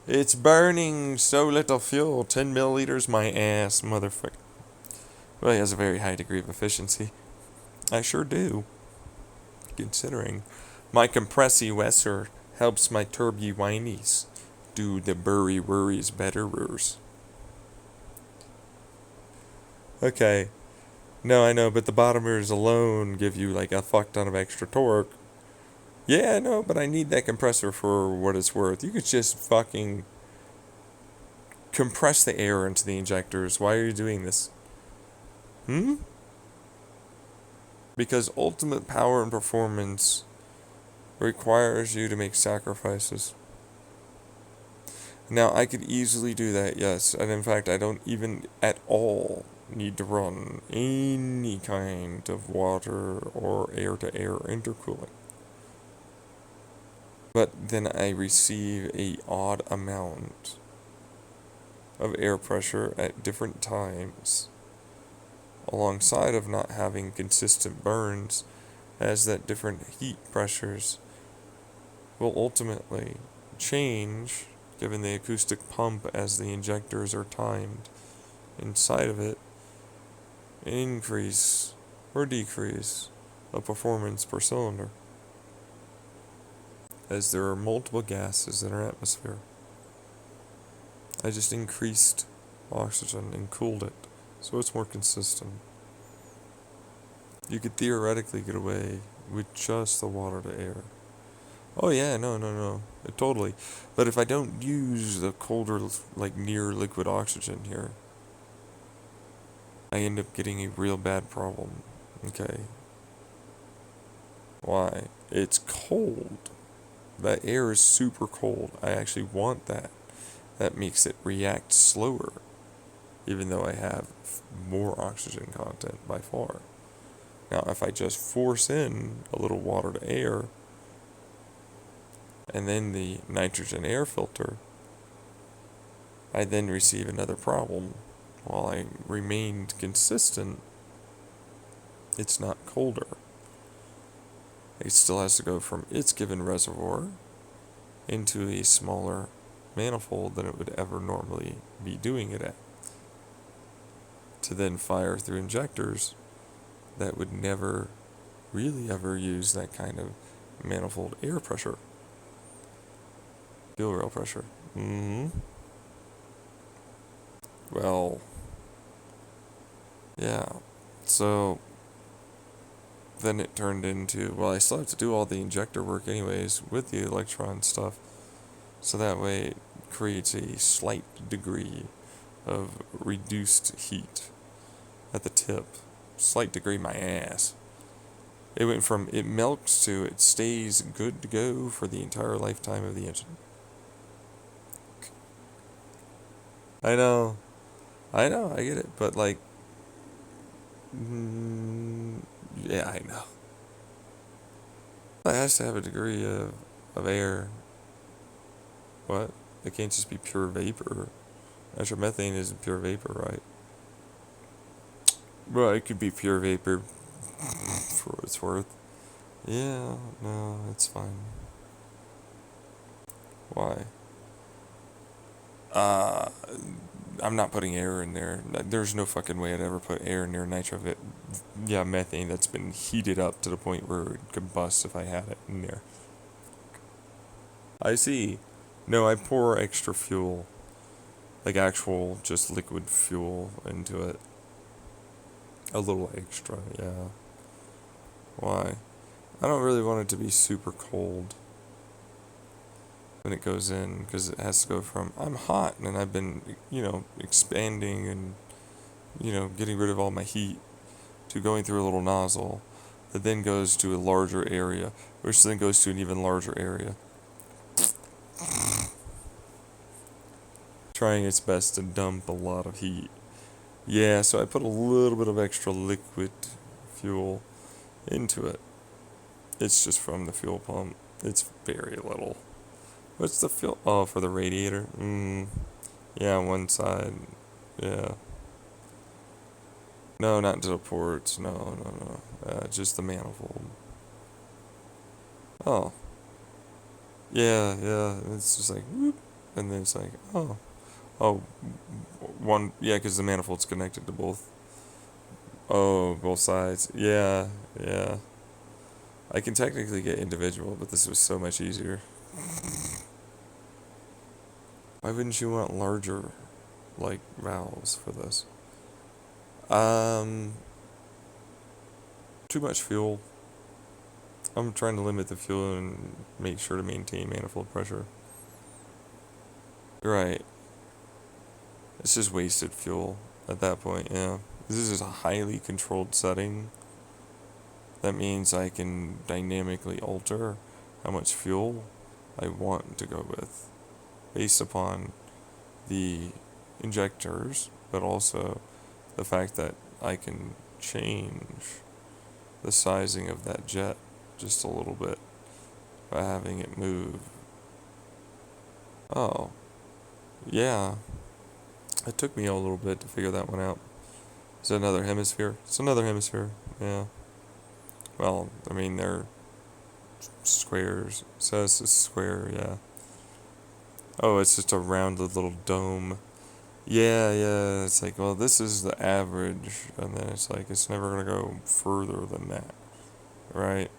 It's burning so little fuel. 10 milliliters, my ass, motherfucker. Well, he has a very high degree of efficiency. I sure do. Considering my compressor helps my turby whinies do the burry worries betterers. Okay. No, I know, but the bottomers alone give you like a fuck ton of extra torque. Yeah, I know, but I need that compressor for what it's worth. You could just fucking compress the air into the injectors. Why are you doing this? Because ultimate power and performance requires you to make sacrifices. Now, I could easily do that, yes, and in fact, I don't even at all need to run any kind of water or air-to-air intercooling. But then I receive a odd amount of air pressure at different times, alongside of not having consistent burns, as that different heat pressures will ultimately change given the acoustic pump as the injectors are timed inside of it, an increase or decrease of performance per cylinder, as there are multiple gases in our atmosphere. I just increased oxygen and cooled it, so it's more consistent. You could theoretically get away with just the water to air. Oh yeah, no, totally. But if I don't use the colder, like near liquid oxygen here, I end up getting a real bad problem. Okay. Why? It's cold. That air is super cold. I actually want that. That makes it react slower, even though I have more oxygen content by far. Now, if I just force in a little water to air, and then the nitrogen air filter, I then receive another problem. While I remained consistent, it's not colder. It still has to go from its given reservoir into a smaller manifold than it would ever normally be doing it at, to then fire through injectors that would never really ever use that kind of manifold air pressure. Fuel rail pressure. Well, yeah. So then it turned into, well, I still have to do all the injector work anyways with the electron stuff. So that way it creates a slight degree of reduced heat at the tip. Slight degree, my ass. It went from it melts to it stays good to go for the entire lifetime of the engine. I know, I get it, but like, yeah, I know. It has to have a degree of air. What? It can't just be pure vapor. Nitromethane isn't pure vapor, right? Well, it could be pure vapor for what it's worth. Yeah, no, it's fine. Why? I'm not putting air in there. There's no fucking way I'd ever put air near methane that's been heated up to the point where it would combust if I had it in there. I see. No, I pour extra fuel. Like actual, just liquid fuel into it. A little extra, yeah. Why? I don't really want it to be super cold when it goes in, because it has to go from, I'm hot, and I've been, expanding and, getting rid of all my heat, to going through a little nozzle that then goes to a larger area, which then goes to an even larger area. Trying its best to dump a lot of heat. Yeah, so I put a little bit of extra liquid fuel into it. It's just from the fuel pump. It's very little. What's the fuel? Oh, for the radiator? Yeah, on one side. Yeah. No, not into the ports. No. Just the manifold. Oh. Yeah. It's just like, whoop. And then it's like, oh. Oh, one. Yeah, because the manifold's connected to both. Oh, both sides. Yeah. I can technically get individual, but this was so much easier. Why wouldn't you want larger, like, valves for this? Too much fuel. I'm trying to limit the fuel and make sure to maintain manifold pressure. Right. It's just wasted fuel at that point, yeah. This is a highly controlled setting. That means I can dynamically alter how much fuel I want to go with based upon the injectors, but also the fact that I can change the sizing of that jet just a little bit by having it move. Oh, yeah. It took me a little bit to figure that one out. Is it another hemisphere? It's another hemisphere, yeah. Well, I mean, they're squares. So it's a square, yeah. Oh, it's just a rounded little dome. Yeah. It's like, well, this is the average, and then it's like, it's never going to go further than that, right?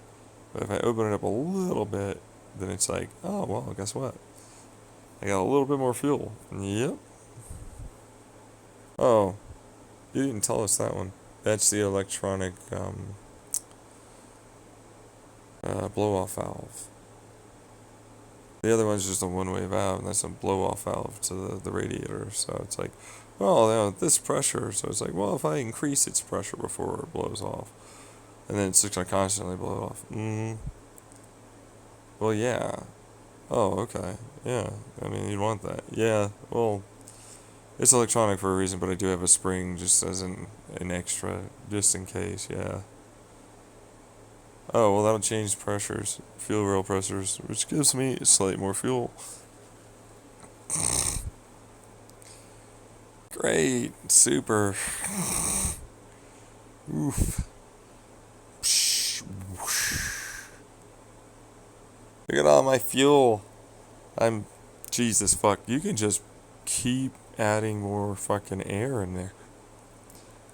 But if I open it up a little bit, then it's like, oh, well, guess what? I got a little bit more fuel. Yep. Oh, you didn't tell us that one. That's the electronic blow-off valve. The other one's just a one-way valve, and that's a blow-off valve to the radiator. So it's like, well, this pressure. So it's like, well, if I increase its pressure before it blows off, and then it's just gonna constantly blow off. Well, yeah. Oh, okay. Yeah. I mean, you'd want that. Yeah. Well, it's electronic for a reason, but I do have a spring just as an extra, just in case. Yeah. Oh, well, that'll change pressures, fuel rail pressures, which gives me slightly more fuel. Great. Super. Oof. Look at all my fuel. Jesus fuck. You can just keep adding more fucking air in there.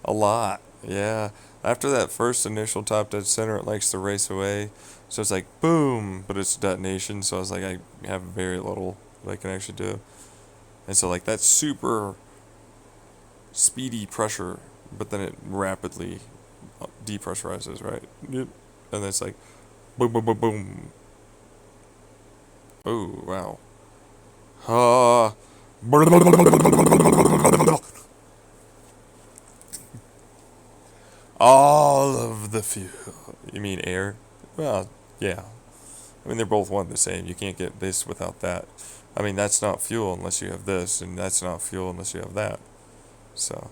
A lot. Yeah. After that first initial top dead center, it likes to race away. So it's like, boom, but it's detonation. So I was like, I have very little that I can actually do. And so, like, that's super speedy pressure, but then it rapidly depressurizes, right? Yep. And then it's like, boom, boom, boom, boom. Oh, wow. All of the fuel. You mean air? Well, yeah. I mean, they're both one the same. You can't get this without that. I mean, that's not fuel unless you have this, and that's not fuel unless you have that. So,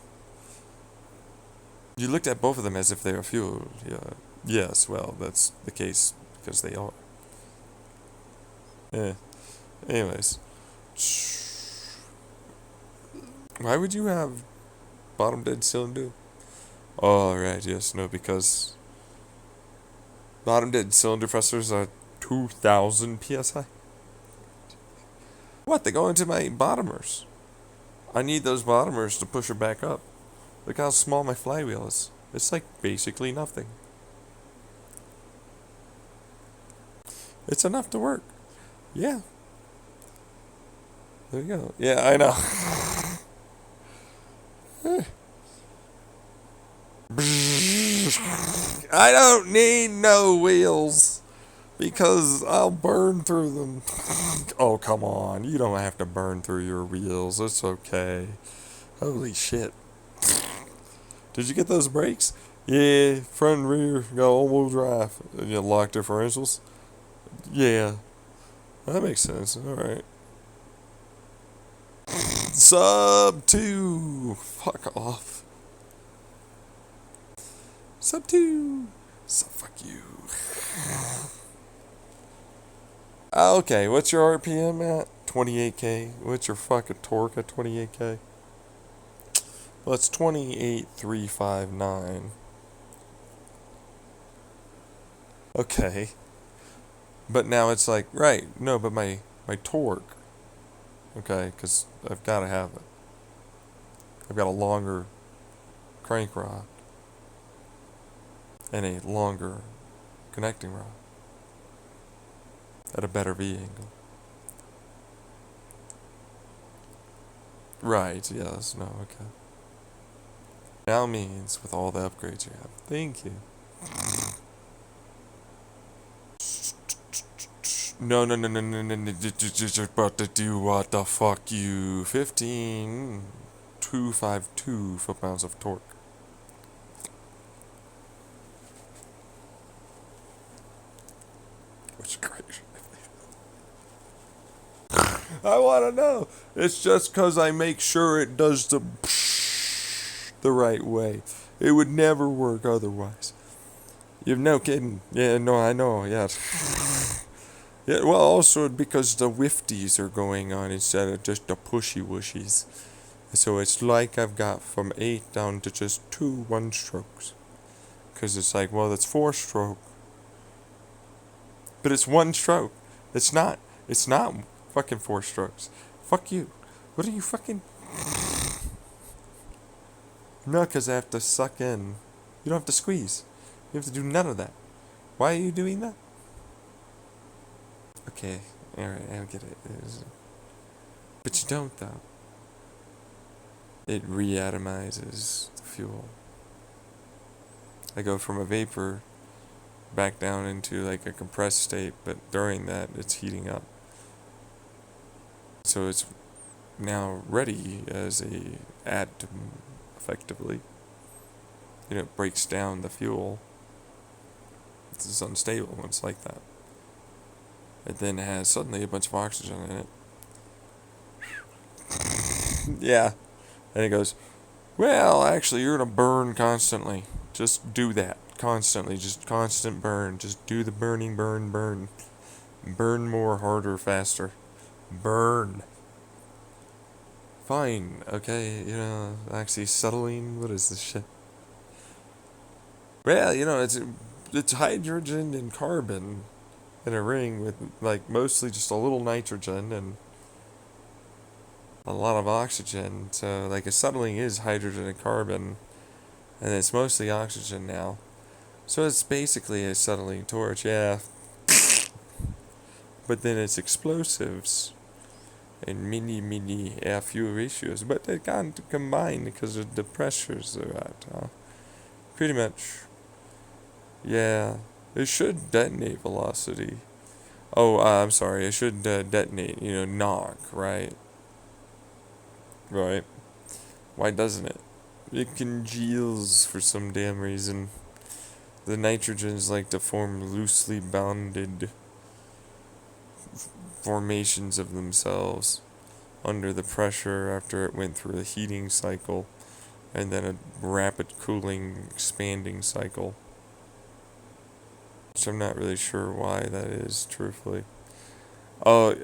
you looked at both of them as if they are fuel. Yeah. Yes, well, that's the case because they are. Yeah. Anyways. Why would you have bottom dead cylinder? Oh, right, yes, no, because bottom dead cylinder pressures are 2,000 psi. What? They go into my bottomers. I need those bottomers to push it back up. Look how small my flywheel is. It's like basically nothing. It's enough to work. Yeah. There you go. Yeah, I know. I don't need no wheels because I'll burn through them. Oh, come on. You don't have to burn through your wheels. It's okay. Holy shit. Did you get those brakes? Yeah, front and rear, got all-wheel drive. You lock differentials? Yeah. That makes sense. Alright. Sub 2. Fuck off. Sub 2. So fuck you. Okay, what's your RPM at? 28k. What's your fucking torque at 28k? Well, it's 28,359. Okay. But now it's like, right, no, but my torque. Okay, because I've got to have it. I've got a longer crank rod and a longer connecting rod at a better V angle. Right, yes, no, okay. Now means with all the upgrades you have. Thank you. No, no, no, no, no, no, no, just about to do what the fuck you. 15,252 foot-pounds of torque. Which is great. I want to know. It's just because I make sure it does the right way. It would never work otherwise. You've no kidding. Yeah, no, I know, yeah. Yeah, well, also because the whifties are going on instead of just the pushy wushies. So it's like I've got from 8 down to just 2 1-strokes. Because it's like, well, that's 4-stroke. But it's 1 stroke. It's not fucking 4 strokes. Fuck you. What are you fucking... No, because I have to suck in. You don't have to squeeze. You have to do none of that. Why are you doing that? Okay, alright, I get it. But you don't, though. It reatomizes the fuel. I go from a vapor back down into like a compressed state, but during that, it's heating up. So it's now ready as a atom, effectively. You know, it breaks down the fuel. It's unstable when it's like that. It then has suddenly a bunch of oxygen in it. Yeah. And it goes, well, actually, you're going to burn constantly. Just do that. Constantly. Just constant burn. Just do the burning, burn, burn. Burn more, harder, faster. Burn. Fine. Okay, you know, actually settling. What is this shit? Well, you know, it's hydrogen and carbon in a ring with, like, mostly just a little nitrogen and a lot of oxygen. So, like, acetylene is hydrogen and carbon, and it's mostly oxygen now. So it's basically a acetylene torch, yeah. But then it's explosives and mini fuel ratios. But they can't combine because of the pressures they're at, huh? Pretty much. Yeah. It should detonate velocity. Oh, I'm sorry. It should detonate, you know, knock, right? Right. Why doesn't it? It congeals for some damn reason. The nitrogens like to form loosely bounded formations of themselves under the pressure after it went through a heating cycle and then a rapid cooling expanding cycle. So I'm not really sure why that is, truthfully. Oh,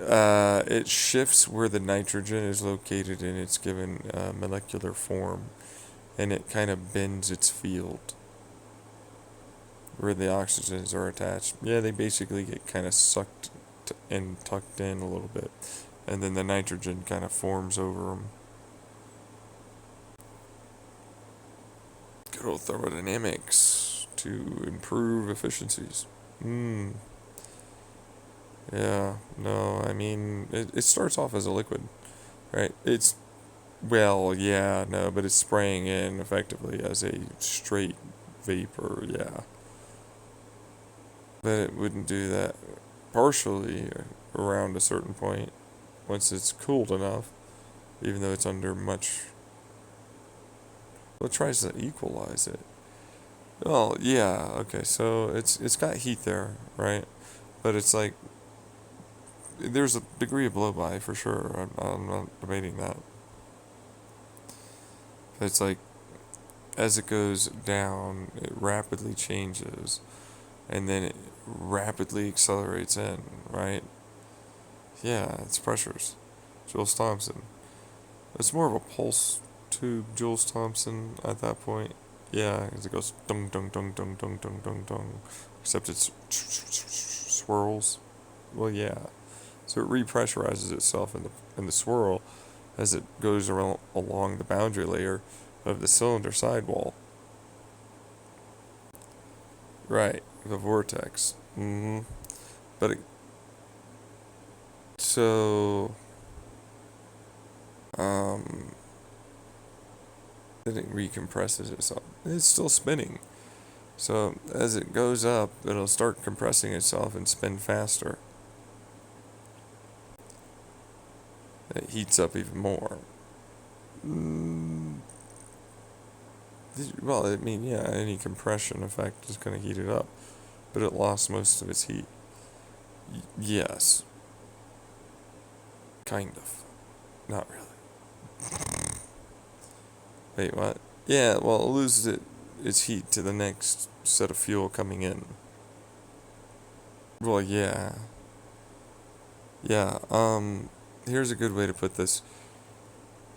it shifts where the nitrogen is located in its given molecular form, and it kind of bends its field where the oxygens are attached. Yeah, they basically get kind of sucked and tucked in a little bit, and then the nitrogen kind of forms over them. Good old thermodynamics to improve efficiencies. Yeah, no, I mean, it starts off as a liquid. right? It's, well, yeah, no, but it's spraying in effectively as a straight vapor, yeah. But it wouldn't do that partially around a certain point once it's cooled enough, even though it's under much. Well, it tries to equalize it. Well, yeah, okay, so it's got heat there, right? But it's like there's a degree of blow by for sure. I'm not debating that. But it's like as it goes down, it rapidly changes, and then it rapidly accelerates in, right? Yeah, it's pressures. Jules Thompson. It's more of a pulse tube Jules Thompson at that point. Yeah, as it goes dung dung dung dung dung dung dung dung. Except it's swirls. Well, yeah. So it repressurizes itself in the swirl as it goes along the boundary layer of the cylinder sidewall. Right, the vortex. But so then it recompresses itself. It's still spinning. So as it goes up, it'll start compressing itself and spin faster. It heats up even more. Well, I mean, yeah, any compression effect is going to heat it up, but it lost most of its heat. Yes. Kind of. Not really. Wait, what? Yeah, well, it loses its heat to the next set of fuel coming in. Well, yeah. Yeah, here's a good way to put this.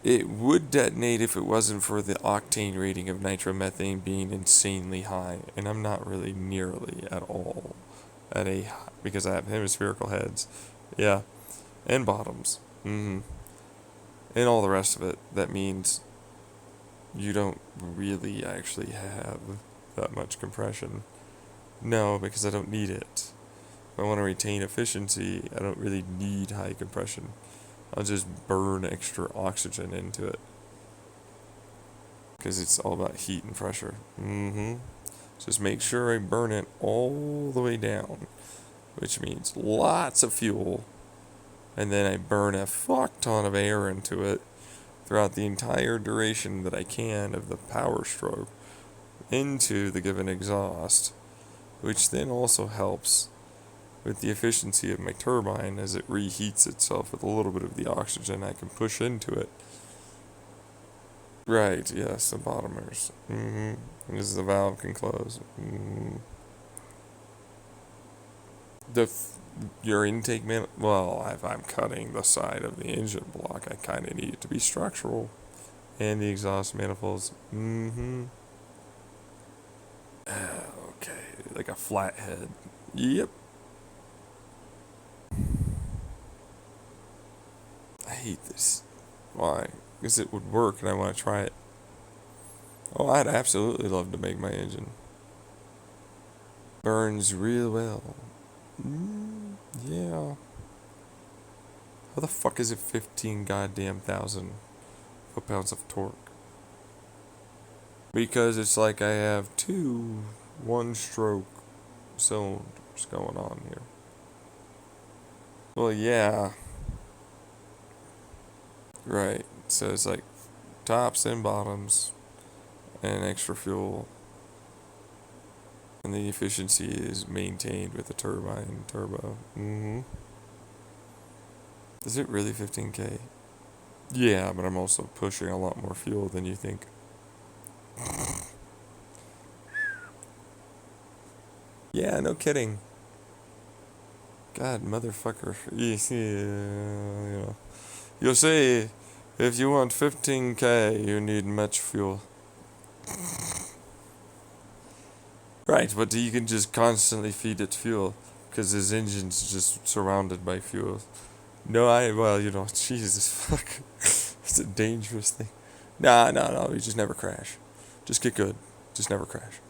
It would detonate if it wasn't for the octane rating of nitromethane being insanely high, and I'm not really nearly at all at because I have hemispherical heads. Yeah, and bottoms. And all the rest of it. That means you don't really actually have that much compression. No, because I don't need it. If I want to retain efficiency, I don't really need high compression. I'll just burn extra oxygen into it. Because it's all about heat and pressure. Just make sure I burn it all the way down. Which means lots of fuel. And then I burn a fuck ton of air into it throughout the entire duration that I can of the power stroke into the given exhaust. Which then also helps with the efficiency of my turbine as it reheats itself with a little bit of the oxygen I can push into it. Right, yes, the bottomers. As the valve can close. Your intake well, if I'm cutting the side of the engine block, I kind of need it to be structural. And the exhaust manifolds. Okay, like a flathead. Yep. I hate this. Why? Because it would work and I want to try it. Oh, I'd absolutely love to make my engine. Burns real well. Yeah. How the fuck is it 15 goddamn thousand foot-pounds of torque? Because it's like I have two one-stroke cylinders going on here. Well, yeah. Right. So it's like tops and bottoms and extra fuel. And the efficiency is maintained with the turbine turbo. Is it really 15K? Yeah, but I'm also pushing a lot more fuel than you think. Yeah, no kidding. God, motherfucker. Yeah. You'll see, if you want 15K, you need much fuel. Right, but you can just constantly feed it fuel, because his engine's just surrounded by fuel. No, well, Jesus, fuck. It's a dangerous thing. No, you just never crash. Just get good. Just never crash.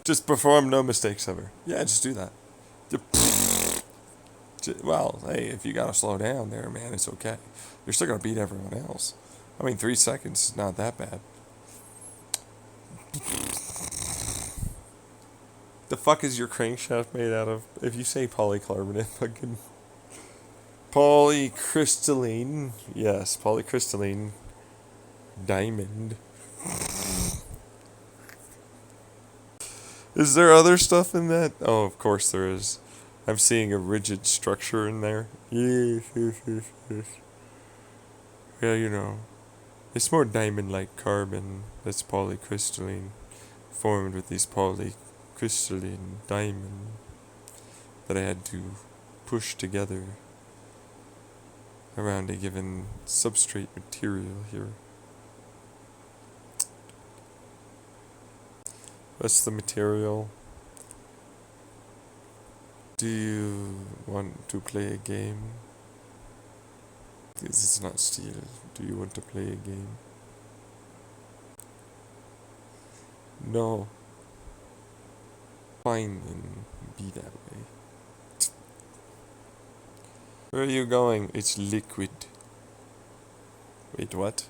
Just perform no mistakes ever. Yeah, just do that. Well, hey, if you gotta slow down there, man, it's okay. You're still gonna beat everyone else. I mean, 3 seconds is not that bad. The fuck is your crankshaft made out of? If you say polycarbonate, fucking polycrystalline. Yes, polycrystalline diamond. Is there other stuff in that? Oh, of course there is. I'm seeing a rigid structure in there. Yes, yes, yes, yes. Yeah, you know. It's more diamond-like carbon that's polycrystalline, formed with these polycrystalline diamond that I had to push together around a given substrate material here. What's the material? Do you want to play a game? This is not steel. Do you want to play a game? No. Fine, then be that way. Where are you going? It's liquid. Wait, what?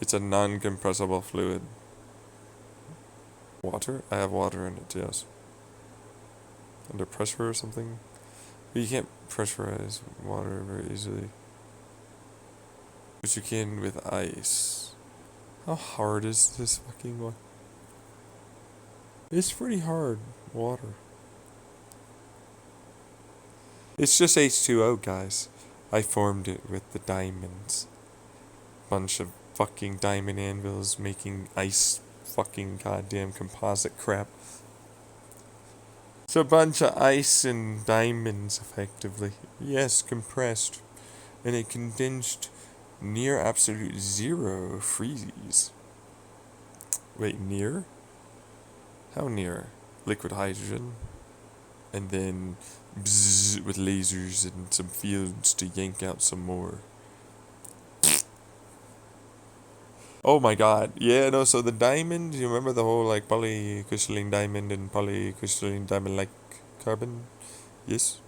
It's a non-compressible fluid. Water? I have water in it, yes. Under pressure or something? But you can't pressurize water very easily. But you can with ice. How hard is this fucking one? It's pretty hard, water. It's just H2O, guys. I formed it with the diamonds. Bunch of fucking diamond anvils making ice fucking goddamn composite crap. It's a bunch of ice and diamonds, effectively. Yes, compressed. And a condensed near absolute zero freeze. Wait, near? How near? Liquid hydrogen. And then bzzz with lasers and some fields to yank out some more. Oh my god. Yeah, no, so the diamond, you remember the whole like polycrystalline diamond and polycrystalline diamond like carbon? Yes.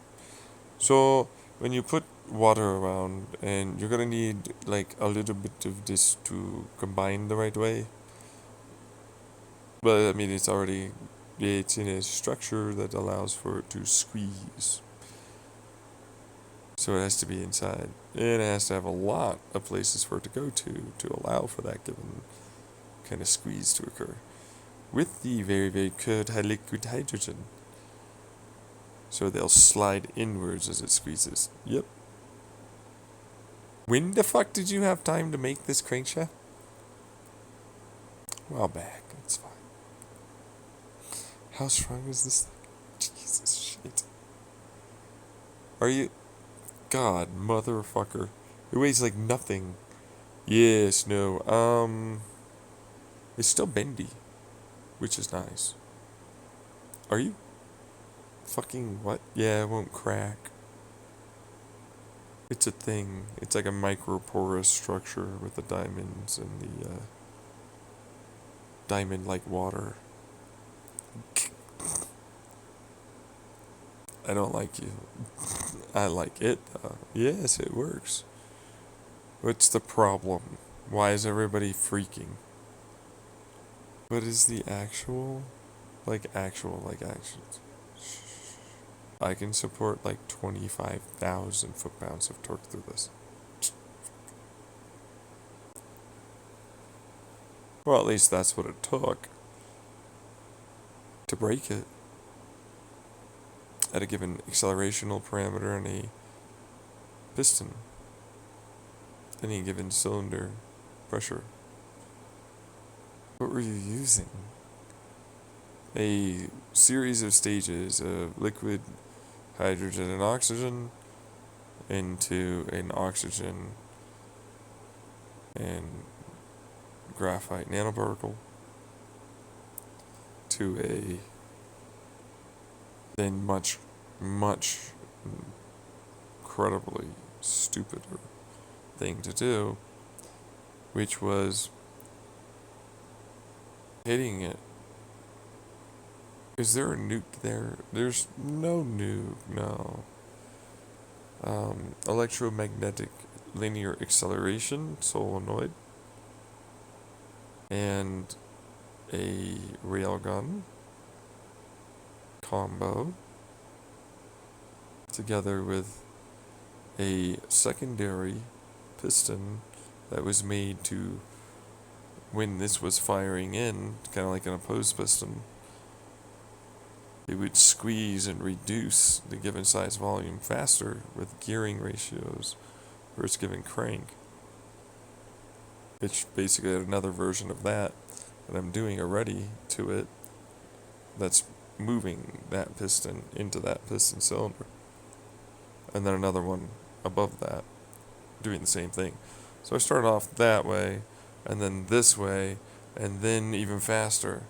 So when you put water around and you're gonna need like a little bit of this to combine the right way. But I mean it's in a structure that allows for it to squeeze. So it has to be inside. And it has to have a lot of places for it to go to allow for that given kind of squeeze to occur. With the very, very cold liquid hydrogen. So they'll slide inwards as it squeezes. Yep. When the fuck did you have time to make this crankshaft? A while back. It's fine. How strong is this thing? Jesus shit. Are you... God, motherfucker. It weighs like nothing. Yes, no. It's still bendy. Which is nice. Are you... Fucking what? Yeah, it won't crack. It's a thing. It's like a microporous structure with the diamonds and the diamond-like water. I don't like you. I like it, though. Yes, it works. What's the problem? Why is everybody freaking? What is the actual? Like actions? I can support like 25,000 foot-pounds of torque through this. Well, at least that's what it took to break it. At a given accelerational parameter and a piston. Any given cylinder pressure. What were you using? A series of stages of liquid hydrogen and oxygen into an oxygen and graphite nanoparticle to a then much incredibly stupider thing to do, which was hitting it. Is there a nuke there? There's no nuke, no. electromagnetic linear acceleration solenoid, and a railgun combo, together with a secondary piston that was made to, when this was firing in, kind of like an opposed piston, it would squeeze and reduce the given size volume faster with gearing ratios for its given crank. It's basically another version of that I'm doing already to it, that's moving that piston into that piston cylinder. And then another one above that doing the same thing. So I started off that way, and then this way, and then even faster,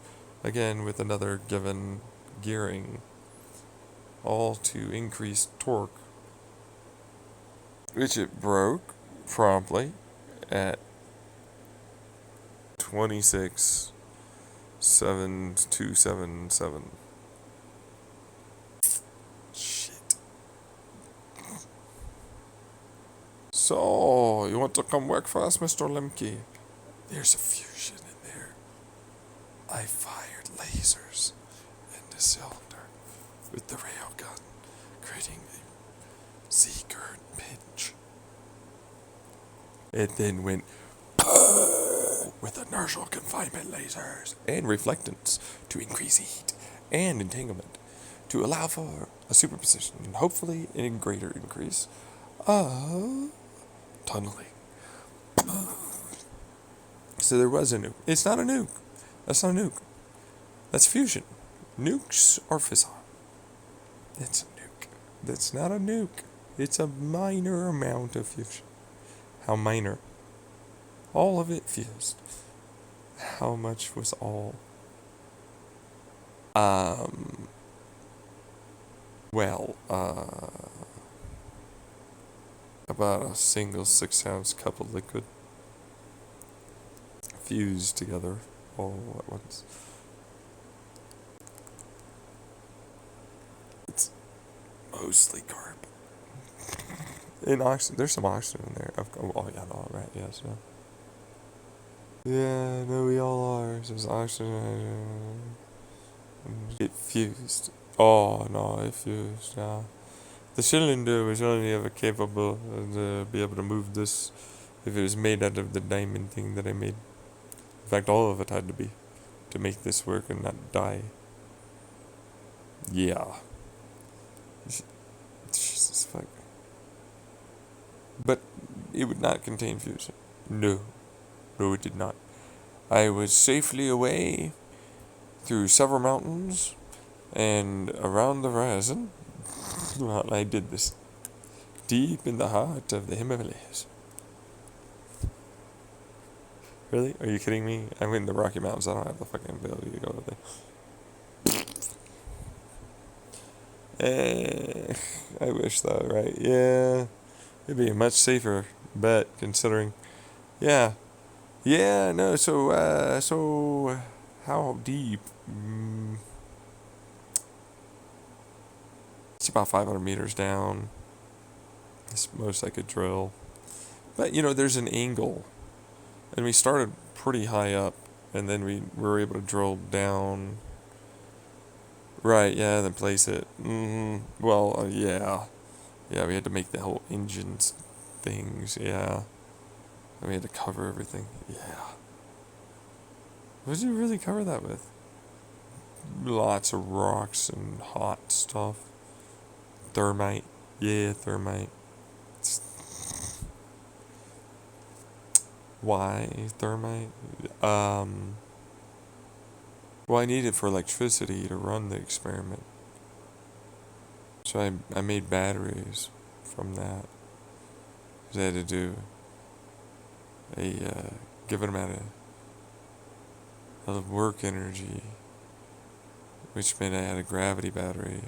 again with another given gearing, all to increase torque, which it broke promptly at 26,777. Shit. So, you want to come work for us, Mr. Lemke? There's a fusion in there. I fired lasers in the cylinder with the railgun, creating a Z-current pinch. It then went with inertial confinement lasers and reflectance to increase heat and entanglement to allow for a superposition and hopefully a greater increase of tunneling. So there was a nuke. It's not a nuke. That's not a nuke. That's fusion. Nukes are fission. It's a nuke. That's not a nuke. It's a minor amount of fusion. How minor? All of it fused. How much was all? About a single 6-ounce cup of liquid fused together all at once. It's mostly carbon. In oxygen, there's some oxygen in there. Oh yeah, no, right, yes, no. Yeah, no, we all are. There's oxygen. It fused. Oh no, it fused. Yeah. The cylinder was only ever capable to be able to move this if it was made out of the diamond thing that I made. In fact, all of it had to be to make this work and not die. Yeah. Jesus fuck. But it would not contain fusion. No. No, it did not. I was safely away through several mountains and around the horizon. Well, I did this deep in the heart of the Himalayas. Really? Are you kidding me? I'm in the Rocky Mountains. I don't have the fucking ability to go over there. I wish though, right? Yeah. It'd be a much safer bet considering. Yeah. Yeah, no, so how deep? It's about 500 meters down. It's most I could drill. But, there's an angle. And we started pretty high up, and then we were able to drill down. Right, yeah, then place it. Well, yeah. Yeah, we had to make the whole engines things, yeah. And we had to cover everything, yeah. What did you really cover that with? Lots of rocks and hot stuff. Thermite. Yeah, thermite. Why thermite? Well, I need it for electricity to run the experiment. So I made batteries from that. Because I had to do a given amount of work energy, which meant I had a gravity battery.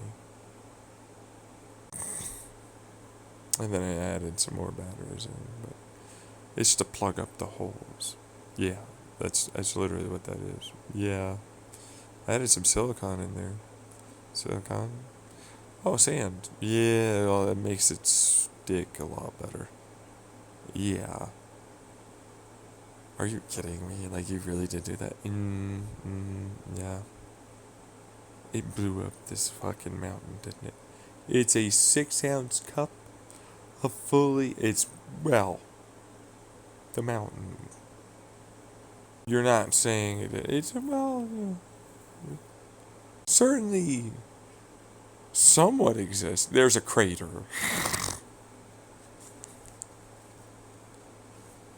And then I added some more batteries in, but it's to plug up the holes. Yeah, that's literally what that is. Yeah. I added some silicon in there. Silicon? Oh, sand. Yeah, well, that makes it dick a lot better. Yeah. Are you kidding me? Like, you really did do that? Yeah. It blew up this fucking mountain, didn't it? It's a 6-ounce cup of fully. It's, well, the mountain. You're not saying it. It's, well, certainly somewhat exists. There's a crater.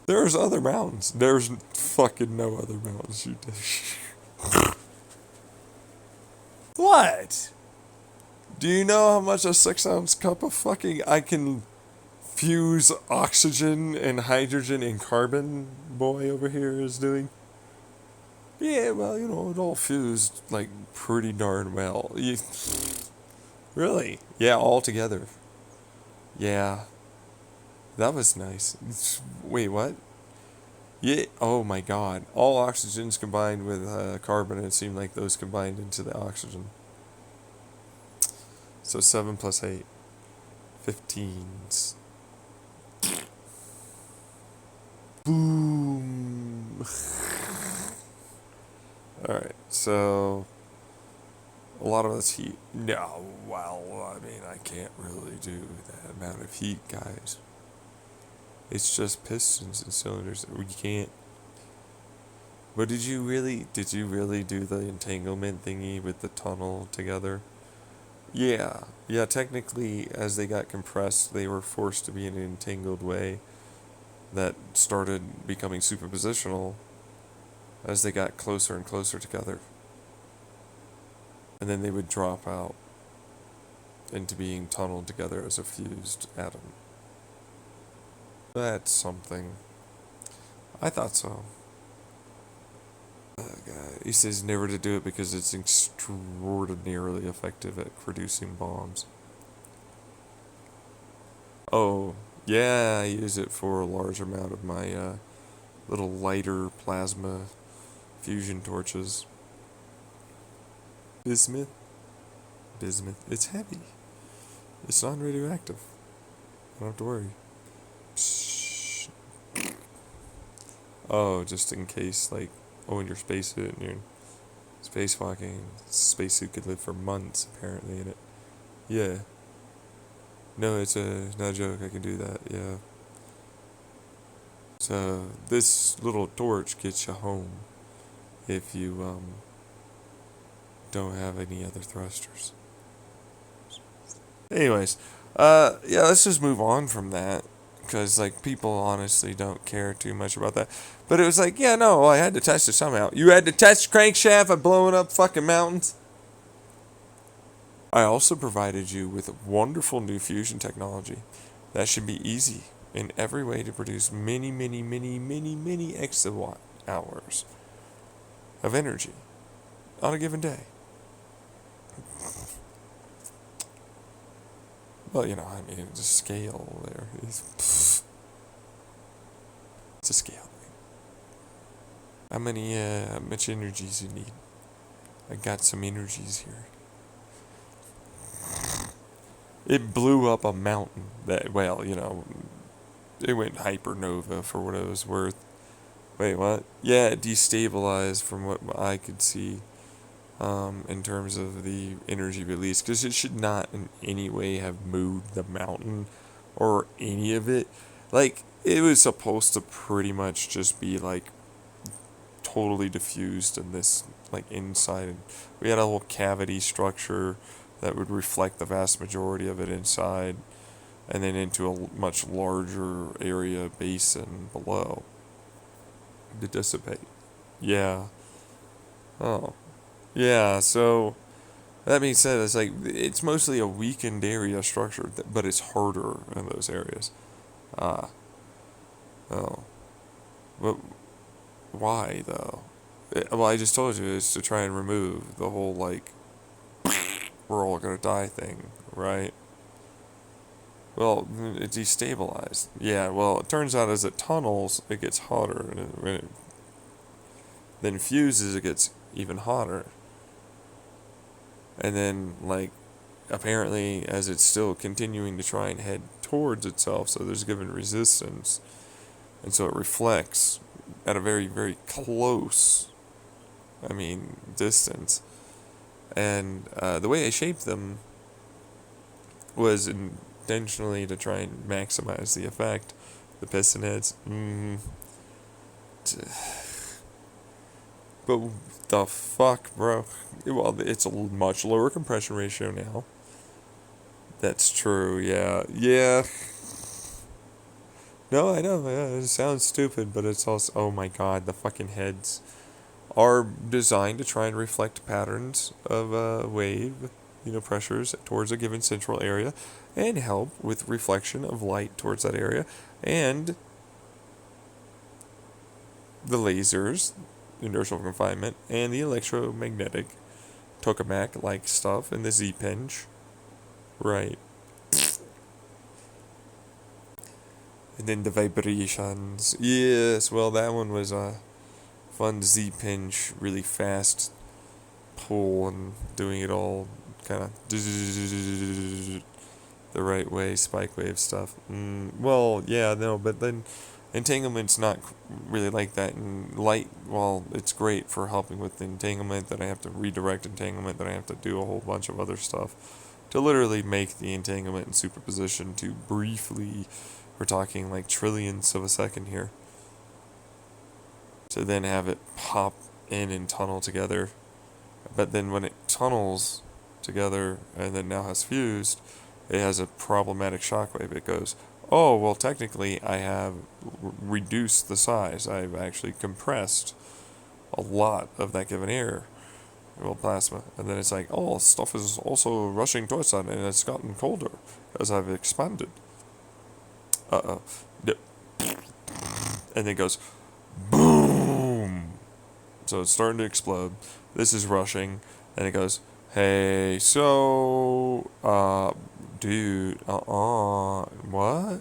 There's other mountains. There's fucking no other mountains, you dick. What? Do you know how much a 6-ounce cup of fucking I can fuse oxygen and hydrogen and carbon boy over here is doing? Yeah, well, you know, it all fused like pretty darn well. Really? Yeah, all together. Yeah. That was nice. Wait, what? Yeah, oh my god. All oxygens combined with carbon, it seemed like those combined into the oxygen. So 7 plus 8. 15s. Boom. Alright, so a lot of that's heat. No, well, I mean, I can't really do that amount of heat, guys. It's just pistons and cylinders. You can't. But did you really do the entanglement thingy with the tunnel together? Yeah. Yeah, technically, as they got compressed, they were forced to be in an entangled way that started becoming superpositional as they got closer and closer together. And then they would drop out into being tunneled together as a fused atom. That's something. I thought so. He says never to do it because it's extraordinarily effective at producing bombs. Oh, yeah, I use it for a large amount of my little lighter plasma fusion torches. Bismuth. It's heavy. It's non-radioactive. I don't have to worry. Psst. Oh, just in case, like, when you're spacesuit and you're spacewalking, spacesuit could live for months, apparently, in it. Yeah. No, it's not a joke, I can do that, yeah. So, this little torch gets you home if you, don't have any other thrusters. Anyways, yeah, let's just move on from that. Because, like, people honestly don't care too much about that. But it was like, yeah, no, I had to test it somehow. You had to test crankshaft by blowing up fucking mountains? I also provided you with wonderful new fusion technology that should be easy in every way to produce many exawatt hours of energy on a given day. Well, you know, I mean, it's a scale there. It's a scale thing. How much energies you need? I got some energies here. It blew up a mountain that, well, you know, it went hypernova for what it was worth. Wait, what? Yeah, it destabilized from what I could see. In terms of the energy release, because it should not in any way have moved the mountain or any of it. Like, it was supposed to pretty much just be like totally diffused in this, like, inside. We had a whole cavity structure that would reflect the vast majority of it inside, and then into a much larger area basin below to dissipate. Yeah. Oh. Yeah, so that being said, it's like it's mostly a weakened area structure, but it's harder in those areas. Ah, oh, but why though? Well, I just told you it's to try and remove the whole like we're all gonna die thing, right? Well, it destabilized. Yeah, well, it turns out as it tunnels, it gets hotter, and when it then fuses, it gets even hotter. And then, like, apparently, as it's still continuing to try and head towards itself, so there's given resistance, and so it reflects at a very, very close, distance. And the way I shaped them was intentionally to try and maximize the effect. The piston heads. But the fuck, bro? Well, it's a much lower compression ratio now. That's true, yeah. Yeah. No, I know, yeah, it sounds stupid, but it's also, oh my god, the fucking heads are designed to try and reflect patterns of wave, pressures towards a given central area, and help with reflection of light towards that area. And the lasers, inertial confinement, and the electromagnetic tokamak-like stuff, and the Z-pinch. Right. And then the vibrations. Yes, well, that one was a fun Z-pinch, really fast pull, and doing it all kind of the right way, spike wave stuff. Well, yeah, no, but then entanglement's not really like that. And light, well, it's great for helping with entanglement, that I have to redirect entanglement, that I have to do a whole bunch of other stuff to literally make the entanglement in superposition to briefly, we're talking like trillionths of a second here, to then have it pop in and tunnel together. But then when it tunnels together and then now has fused, it has a problematic shockwave. It goes, oh, well, technically I have reduced the size. I've actually compressed a lot of that given air, well, plasma. And then it's like, oh, stuff is also rushing towards that, and it's gotten colder as I've expanded. Uh-oh. And then it goes, boom! So it's starting to explode. This is rushing, and it goes, hey, so, dude, what?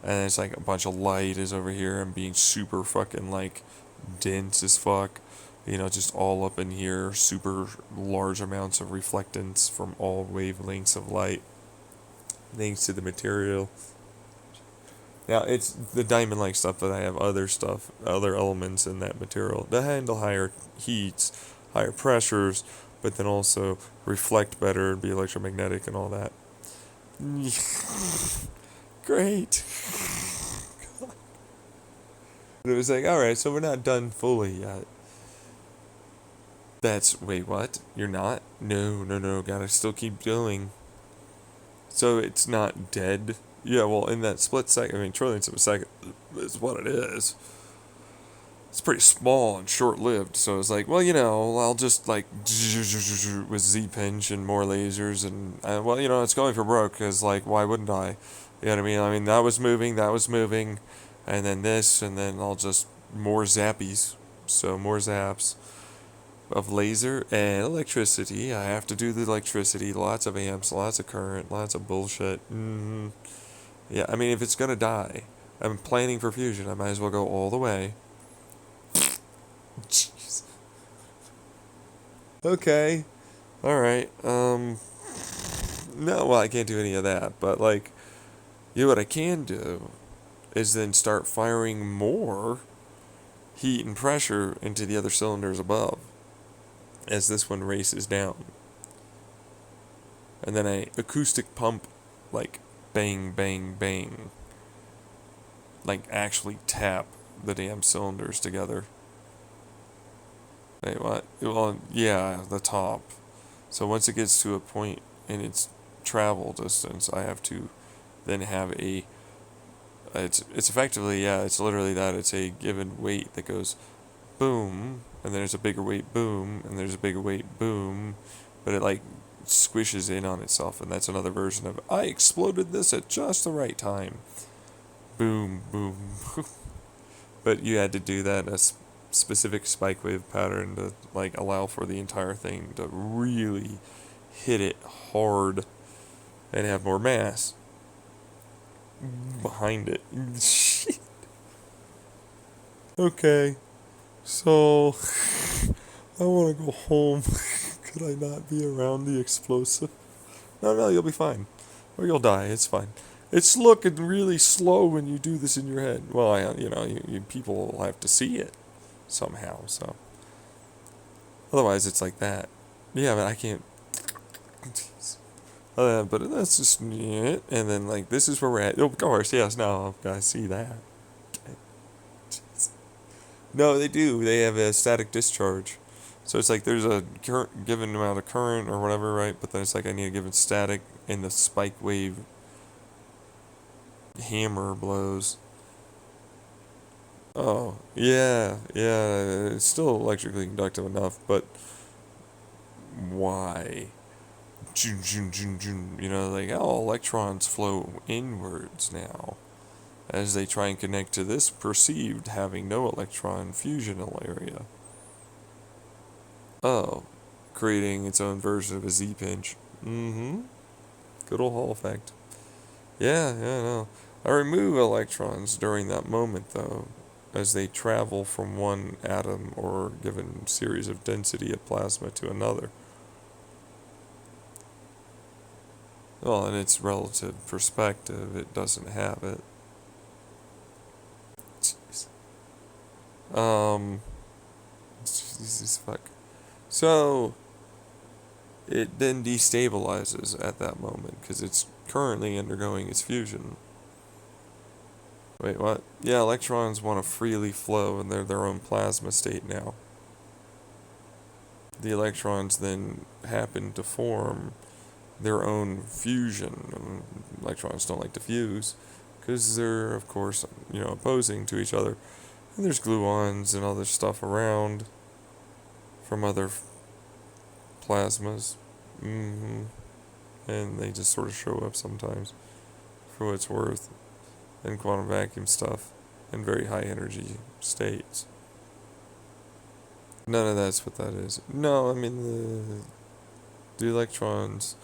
And it's like a bunch of light is over here and being super fucking, like, dense as fuck. Just all up in here, super large amounts of reflectance from all wavelengths of light, thanks to the material. Now, it's the diamond-like stuff, but I have other elements in that material that handle higher heats, higher pressures, but then also reflect better and be electromagnetic and all that. Great. It was like, alright, so we're not done fully yet. Wait, what? You're not? No, gotta still keep going. So it's not dead. Yeah, well, in that split second, trillionths of a second is what it is. It's pretty small and short-lived, so it's like, well, I'll just, like, with Z-pinch and more lasers, and, it's going for broke, because, like, why wouldn't I? You know what I mean? That was moving, and then this, and then I'll just, more zappies, so more zaps of laser and electricity. I have to do the electricity, lots of amps, lots of current, lots of bullshit. Yeah, if it's gonna die, I'm planning for fusion, I might as well go all the way. Jeez. Okay. Alright. No, well, I can't do any of that, but, like, what I can do is then start firing more heat and pressure into the other cylinders above as this one races down. And then I acoustic pump, like, bang, bang, bang. Like, actually tap the damn cylinders together. Wait, what? Well, yeah, the top. So once it gets to a point in its travel distance, I have to then have it's effectively, yeah, it's literally that. It's a given weight that goes boom, and then there's a bigger weight boom, and there's a bigger weight boom, but it, like, squishes in on itself, and that's another version of, I exploded this at just the right time. Boom, boom. But you had to do that in a specific spike wave pattern to, like, allow for the entire thing to really hit it hard and have more mass behind it. Shit. Okay, so I want to go home. Could I not be around the explosive? No, you'll be fine. Or you'll die. It's fine. It's looking really slow when you do this in your head. Well, people will have to see it somehow, so. Otherwise, it's like that. Yeah, but I can't. Jeez. But that's just it. And then, like, this is where we're at. Oh, of course, yes, no, I see that. Jeez. No, they do. They have a static discharge. So it's like there's a given amount of current or whatever, right? But then it's like I need a given static, and the spike wave hammer blows. Oh, yeah. It's still electrically conductive enough, but why? Like, oh, electrons flow inwards now as they try and connect to this perceived having no electron fusional area. Oh, creating its own version of a Z-pinch. Mm-hmm. Good old Hall effect. Yeah, no. I remove electrons during that moment, though, as they travel from one atom or given series of density of plasma to another. Well, in its relative perspective, it doesn't have it. Jeez. Jesus fuck. So, it then destabilizes at that moment, because it's currently undergoing its fusion. Wait, what? Yeah, electrons want to freely flow, and they're their own plasma state now. The electrons then happen to form their own fusion. Electrons don't like to fuse, because they're, of course, opposing to each other. And there's gluons and other stuff around from other plasmas. Mm-hmm. And they just sort of show up sometimes, for what it's worth, in quantum vacuum stuff, in very high energy states. None of that's what that is. No, I mean, the electrons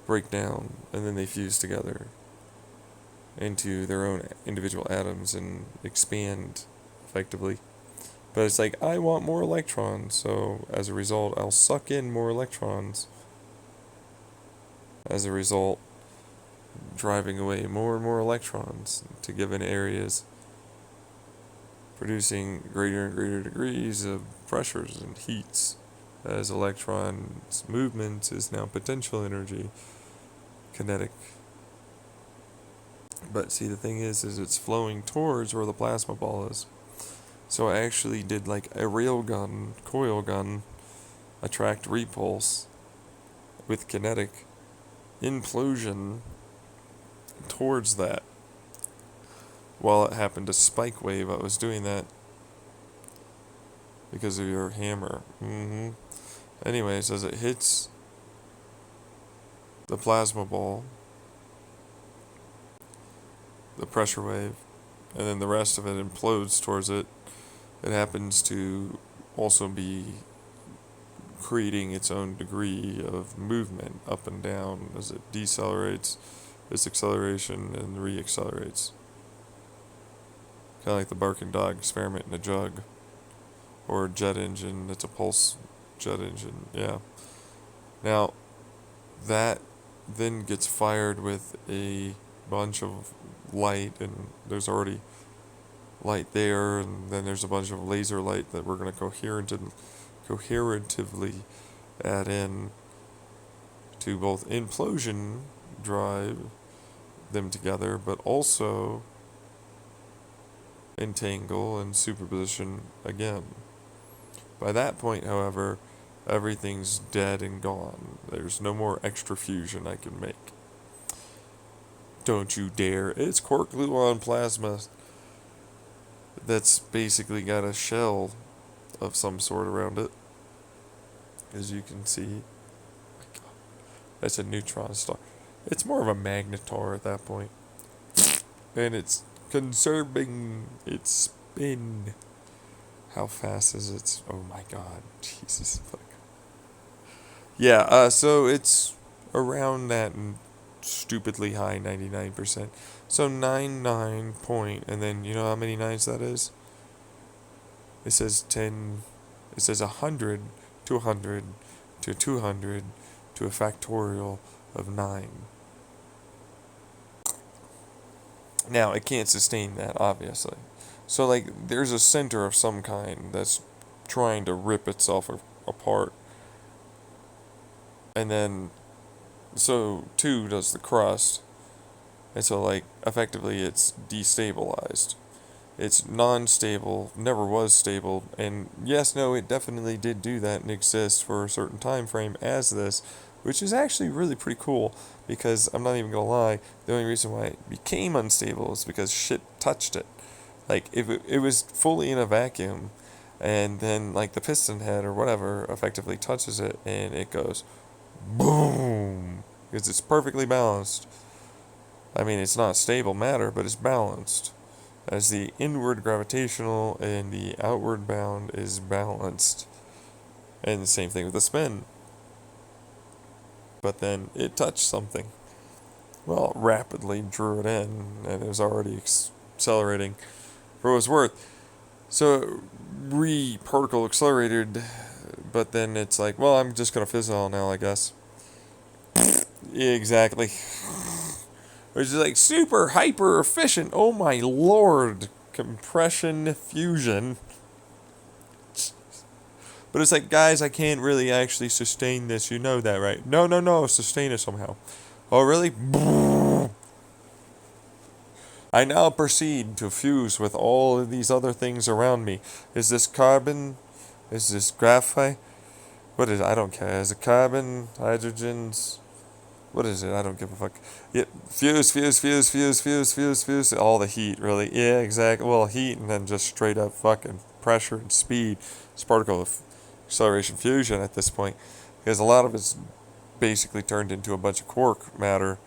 break down, and then they fuse together into their own individual atoms and expand effectively. But it's like, I want more electrons, so as a result, I'll suck in more electrons. As a result, driving away more and more electrons to given areas, producing greater and greater degrees of pressures and heats, as electrons' movement is now potential energy, kinetic. But see, the thing is it's flowing towards where the plasma ball is. So I actually did like a railgun, coil gun, attract repulse with kinetic implosion towards that. While it happened to spike wave, I was doing that because of your hammer. Anyways, as it hits the plasma ball, the pressure wave, and then the rest of it implodes towards it, it happens to also be creating its own degree of movement up and down as it decelerates, its acceleration, and reaccelerates. Kind of like the barking dog experiment in a jug, or a jet engine. It's a pulse jet engine. Yeah. Now, that then gets fired with a bunch of light, and there's already light there, and then there's a bunch of laser light that we're going to coherently add in to both implosion drive them together, but also entangle and superposition again. By that point, however, everything's dead and gone. There's no more extra fusion I can make. Don't you dare. It's quark gluon plasma that's basically got a shell of some sort around it. As you can see. That's a neutron star. It's more of a magnetar at that point. And it's conserving its spin. How fast is it? Oh my god. Jesus. Yeah, so it's around that stupidly high 99%. So 99 point, and then you know how many nines that is? It says 10, it says 100 to 100 to 200 to a factorial of 9. Now, it can't sustain that, obviously. So, like, there's a center of some kind that's trying to rip itself apart. And then, so 2 does the crust. And so, like, effectively, it's destabilized. It's non-stable, never was stable, and yes, no, it definitely did do that and exist for a certain time frame as this, which is actually really pretty cool, because I'm not even gonna lie, the only reason why it became unstable is because shit touched it. Like, if it was fully in a vacuum, and then, like, the piston head or whatever effectively touches it, and it goes boom, because it's perfectly balanced. I mean, it's not stable matter, but it's balanced, as the inward gravitational and the outward bound is balanced. And the same thing with the spin. But then it touched something. Well, it rapidly drew it in, and it was already accelerating for what it was worth. So, particle accelerated, but then it's like, well, I'm just going to fizzle now, I guess. Yeah, exactly. Which is like super hyper efficient. Oh my lord. Compression fusion. But it's like, guys, I can't really actually sustain this. You know that, right? No, no, no. Sustain it somehow. Oh, really? I now proceed to fuse with all of these other things around me. Is this carbon? Is this graphite? What is it? I don't care. Is it carbon? Hydrogens? What is it? I don't give a fuck. Yeah, fuse, fuse, fuse, fuse, fuse, fuse, fuse. All the heat, really. Yeah, exactly. Well, heat and then just straight up fucking pressure and speed. It's particle acceleration fusion at this point. Because a lot of it's basically turned into a bunch of quark matter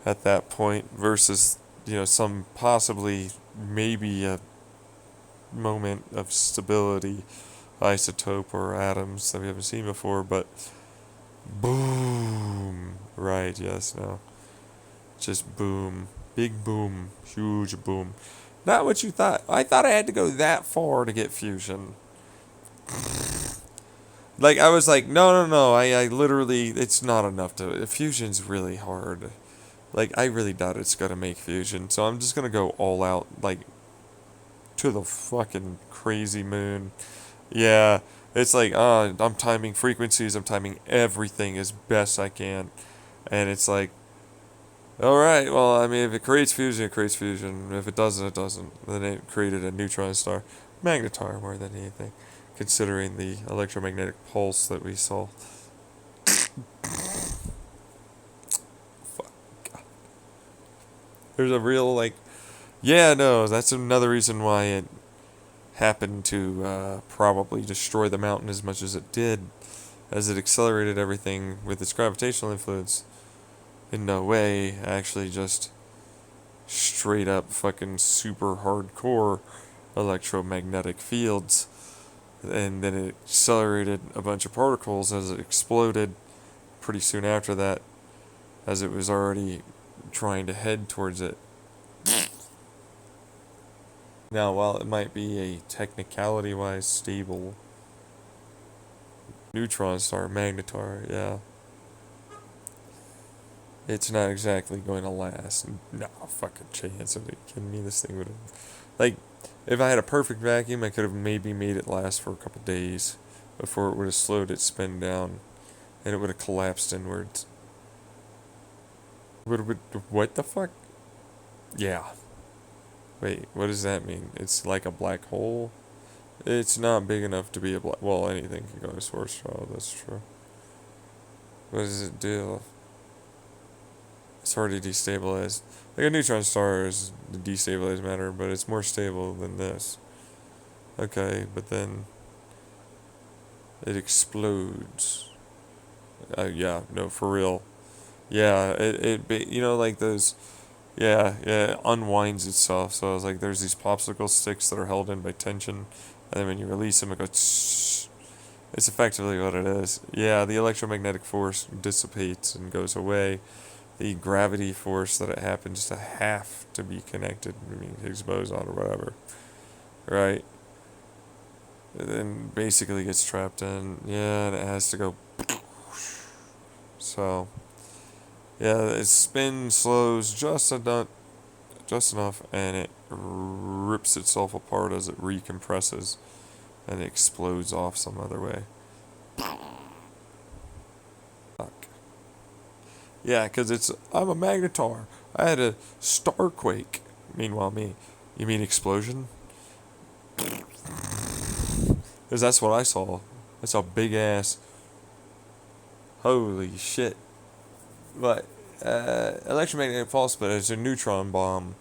at that point versus, some possibly maybe a moment of stability isotope or atoms that we haven't seen before, but boom. Right, yes, no. Just boom. Big boom. Huge boom. Not what you thought. I thought I had to go that far to get fusion. Like, I was like, no, no, no. I literally, it's not enough to. Fusion's really hard. Like, I really doubt it's gonna make fusion. So I'm just gonna go all out, like, to the fucking crazy moon. Yeah. It's like, I'm timing frequencies. I'm timing everything as best I can. And it's like, alright, well, I mean, if it creates fusion, it creates fusion. If it doesn't, it doesn't. Then it created a neutron star. Magnetar more than anything, considering the electromagnetic pulse that we saw. Fuck. God. There's a real, like, yeah, no, that's another reason why it happened to probably destroy the mountain as much as it did, as it accelerated everything with its gravitational influence. In no way, actually just straight up fucking super hardcore electromagnetic fields. And then it accelerated a bunch of particles as it exploded pretty soon after that, as it was already trying to head towards it. Now, while it might be a technicality-wise stable neutron star, magnetar, yeah, it's not exactly going to last. No fucking chance. Are you kidding me? This thing would have, like, if I had a perfect vacuum, I could have maybe made it last for a couple days before it would have slowed its spin down, and it would have collapsed inwards. What the fuck? Yeah. Wait, what does that mean? It's like a black hole? It's not big enough to be a black... Well, anything can go to Schwarzschild, that's true. What does it do? It's already destabilized. Like a neutron star is the destabilized matter, but it's more stable than this. Okay, but then it explodes. Yeah, no, for real. Yeah, like those, yeah, it unwinds itself. So it's like there's these popsicle sticks that are held in by tension, and then when you release them, it goes tsh. It's effectively what it is. Yeah, the electromagnetic force dissipates and goes away. The gravity force that it happens to have to be connected, I mean, Higgs boson or whatever, right? And then basically gets trapped in, yeah, and it has to go. So, Yeah, its spin slows just enough, and it rips itself apart as it recompresses, and it explodes off some other way. Fuck. Yeah, because I'm a magnetar. I had a starquake. Meanwhile, me. You mean explosion? Because that's what I saw. I saw big ass. Holy shit. But, electromagnetic pulse, but it's a neutron bomb.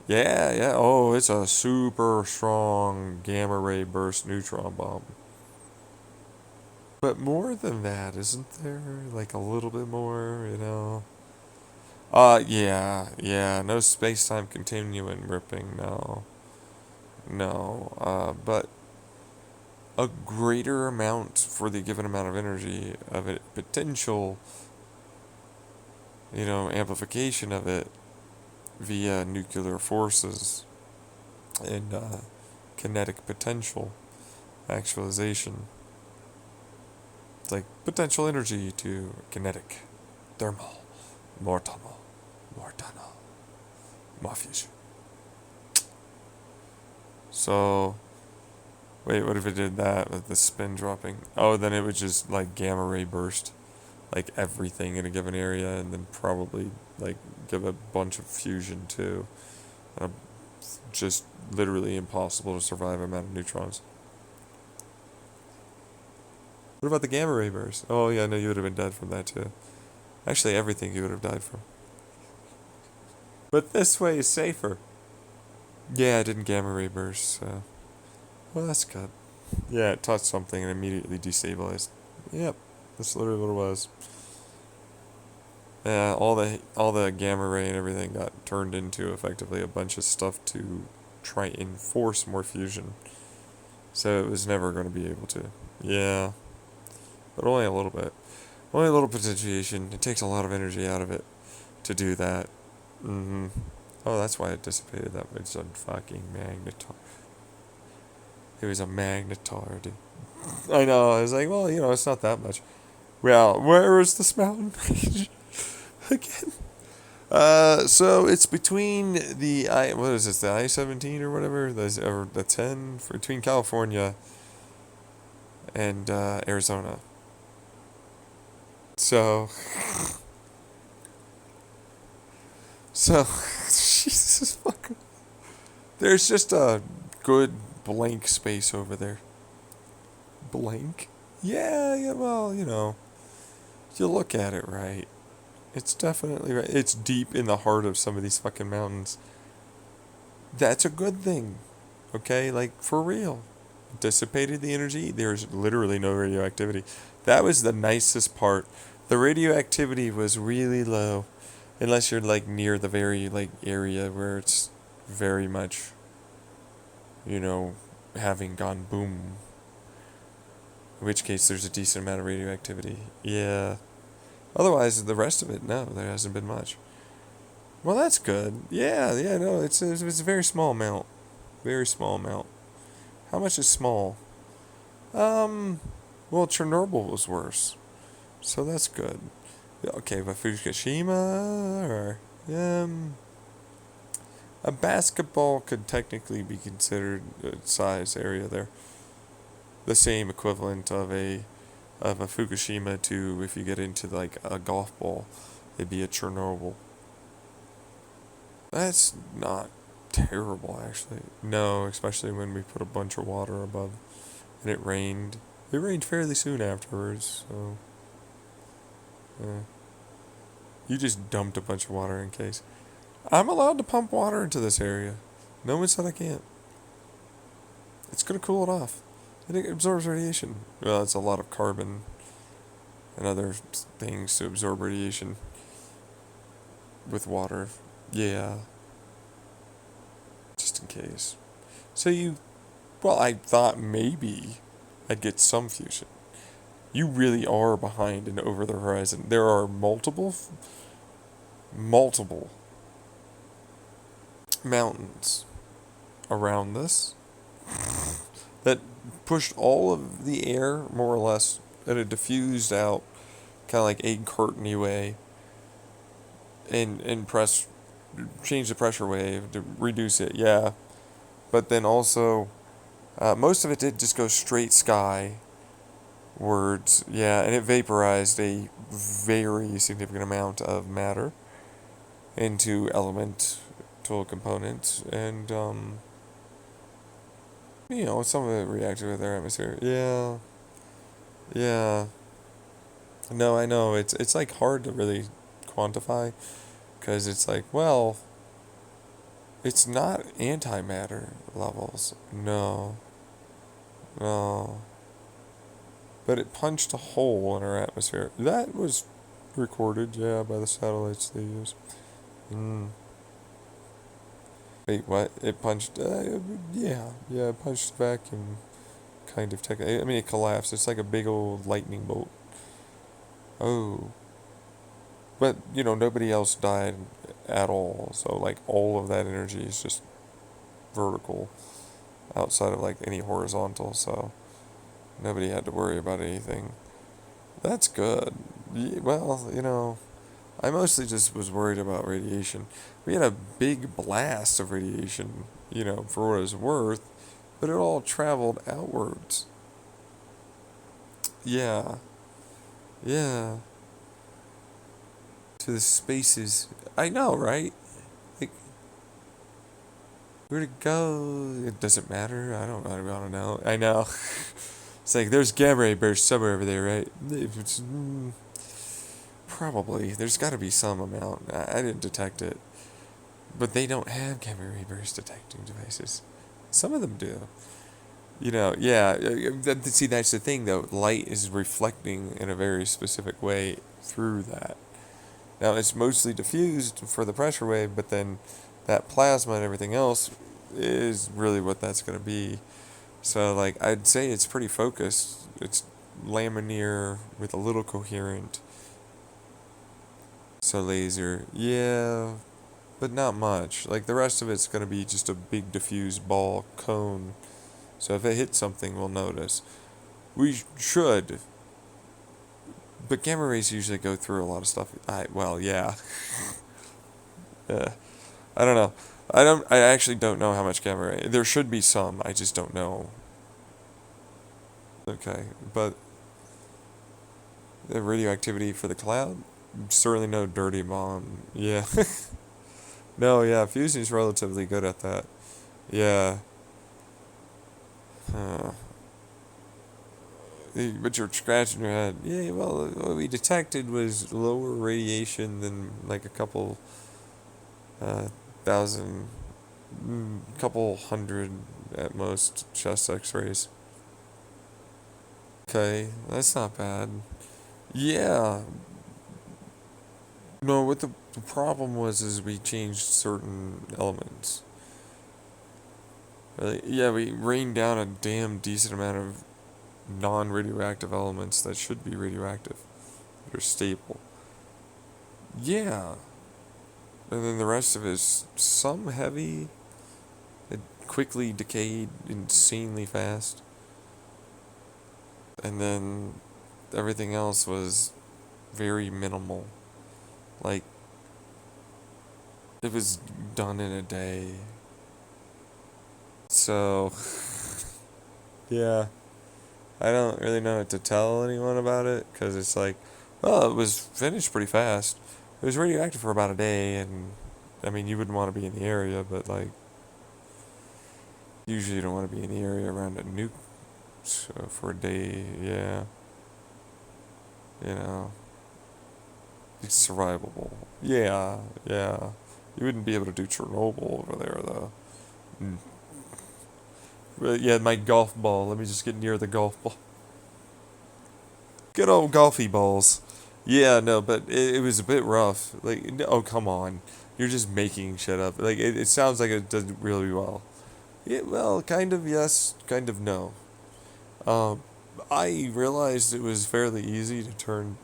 Yeah, yeah. Oh, it's a super strong gamma ray burst neutron bomb. But more than that, isn't there? Like a little bit more, you know? Yeah, yeah. No space-time continuum ripping, no. No. But a greater amount for the given amount of energy of it, potential, amplification of it via nuclear forces and kinetic potential actualization. It's like potential energy to kinetic, thermal, more tunnel, more fusion. So, wait, what if it did that with the spin dropping? Oh, then it would just like gamma ray burst, like everything in a given area, and then probably like give a bunch of fusion too. Just literally impossible to survive amount of neutrons. What about the gamma ray burst? Oh yeah, no, you would have been dead from that too. Actually, everything you would have died from. But this way is safer. Yeah, it didn't gamma ray burst, so. Well, that's good. Yeah, it touched something and immediately destabilized. Yep, that's literally what it was. Yeah, all the gamma ray and everything got turned into effectively a bunch of stuff to try and force more fusion. So it was never going to be able to. Yeah, but only a little bit. Only a little potentiation. It takes a lot of energy out of it to do that. Mm-hmm. Oh, that's why it dissipated that way. It's a fucking magnetar. It was a magnetar, dude. I know. I was like, well, it's not that much. Well, where is this mountain range again? So it's between what is this, the I-17 or whatever, or the 10 between California and Arizona. So, Jesus fuck. There's just a good blank space over there. Blank? Yeah, yeah. Well, if you look at it right. It's definitely right. It's deep in the heart of some of these fucking mountains. That's a good thing. Okay? Like, for real. Dissipated the energy. There's literally no radioactivity. That was the nicest part. The radioactivity was really low. Unless you're, like, near the very, like, area where it's very much, having gone boom. In which case, there's a decent amount of radioactivity. Yeah. Otherwise, the rest of it, no, there hasn't been much. Well, that's good. Yeah, yeah, no, it's a very small amount. Very small amount. How much is small? Well, Chernobyl was worse. So that's good. Okay, but Fukushima, or, a basketball could technically be considered a size area there. The same equivalent of a Fukushima to, if you get into like a golf ball, it'd be a Chernobyl. That's not terrible, actually. No, especially when we put a bunch of water above and it rained. It rained fairly soon afterwards, so. You just dumped a bunch of water in case. I'm allowed to pump water into this area. No one said I can't. It's going to cool it off. And it absorbs radiation. Well, it's a lot of carbon and other things to absorb radiation with water. Yeah. Just in case. So I thought maybe I'd get some fusion. You really are behind and over the horizon. There are multiple mountains around this that pushed all of the air, more or less, that it diffused out, kind of like egg curtain-y way, and change the pressure wave to reduce it, yeah. But then also, most of it did just go straight sky words, yeah, and it vaporized a very significant amount of matter into elemental components, and some of it reacted with their atmosphere. Yeah, yeah. No, I know it's like hard to really quantify because it's like, well, it's not antimatter levels. No, no. But it punched a hole in our atmosphere. That was recorded, yeah, by the satellites they use. Mm. Wait, what? It punched? Yeah, it punched vacuum, kind of tech. I mean, it collapsed. It's like a big old lightning bolt. Oh, but nobody else died at all. So like all of that energy is just vertical, outside of like any horizontal. So nobody had to worry about anything. That's good. Well, I mostly just was worried about radiation. We had a big blast of radiation, for what it was worth, but it all traveled outwards. Yeah, yeah, to the spaces. I know, right? Like, where'd it go? It doesn't matter. I don't know. I know. It's like, there's gamma ray burst somewhere over there, right? Probably. There's got to be some amount. I didn't detect it. But they don't have gamma ray burst detecting devices. Some of them do. Yeah. See, that's the thing, though. Light is reflecting in a very specific way through that. Now, it's mostly diffused for the pressure wave, but then that plasma and everything else is really what that's going to be. So, like, I'd say it's pretty focused. It's laminar with a little coherent. So, laser. Yeah, but not much. Like, the rest of it's going to be just a big diffused ball cone. So if it hits something, we'll notice. We should. But gamma rays usually go through a lot of stuff. Yeah. uh, I don't know. I actually don't know how much gamma ray. There should be some. I just don't know. Okay, but the radioactivity for the cloud? Certainly no dirty bomb. Yeah. No, yeah, fusion's relatively good at that. Yeah. Huh. But you're scratching your head. Yeah, well, what we detected was lower radiation than like a couple thousand, couple hundred at most chest X-rays. Okay, that's not bad. Yeah. No, what the problem was is we changed certain elements. Really? Yeah, we rained down a damn decent amount of non-radioactive elements that should be radioactive. They're stable. Yeah. And then the rest of it is some heavy. It quickly decayed insanely fast. And then everything else was very minimal. Like, it was done in a day. So, yeah. I don't really know what to tell anyone about it, because it's like, well, it was finished pretty fast. It was radioactive for about a day, and, I mean, you wouldn't want to be in the area, but, like, usually you don't want to be in the area around a nuke for a day, yeah. You know, it's survivable. Yeah, yeah. You wouldn't be able to do Chernobyl over there, though. Mm. But yeah, my golf ball. Let me just get near the golf ball. Good old golfy balls. Yeah, no, but it was a bit rough. Like, oh, come on. You're just making shit up. Like, it sounds like it did really well. Yeah, well, kind of yes, kind of no. Um, I realized it was fairly easy to turn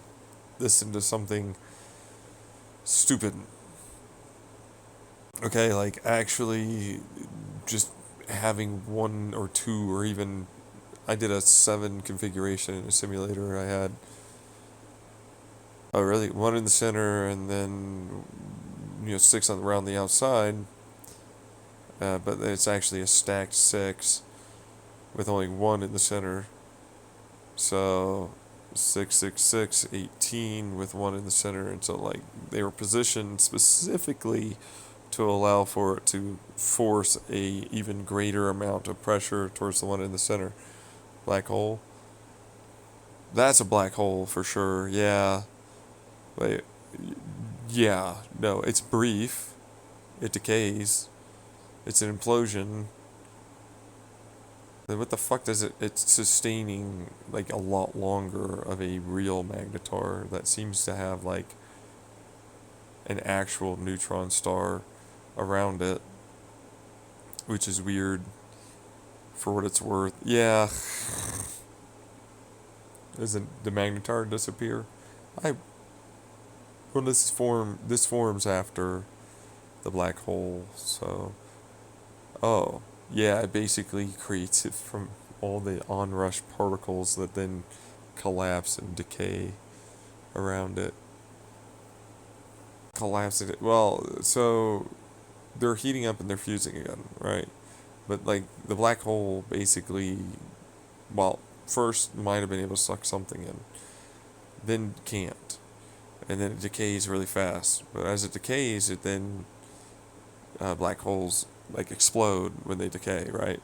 this into something stupid. Okay, like actually just having one or two or even I did a 7 configuration in a simulator. I had Oh, really? One in the center, and then six around the outside. But it's actually a stacked six with only one in the center. So 6, 6, 6, 18 with one in the center, and so like they were positioned specifically to allow for it to force a even greater amount of pressure towards the one in the center. Black hole. That's a black hole for sure. Yeah. Wait. Yeah. No, it's brief. It decays. It's an implosion. Then what the fuck does it? It's sustaining like a lot longer of a real magnetar that seems to have like an actual neutron star around it, which is weird for what it's worth. Yeah. Doesn't the magnetar disappear? I well this forms after the black hole, so oh yeah, it basically creates it from all the onrush particles that then collapse and decay around it. Collapse it. Well, so they're heating up and they're fusing again, right? But like the black hole basically, well, first might have been able to suck something in, then can't, and then it decays really fast. But as it decays, it then black holes like explode when they decay, right?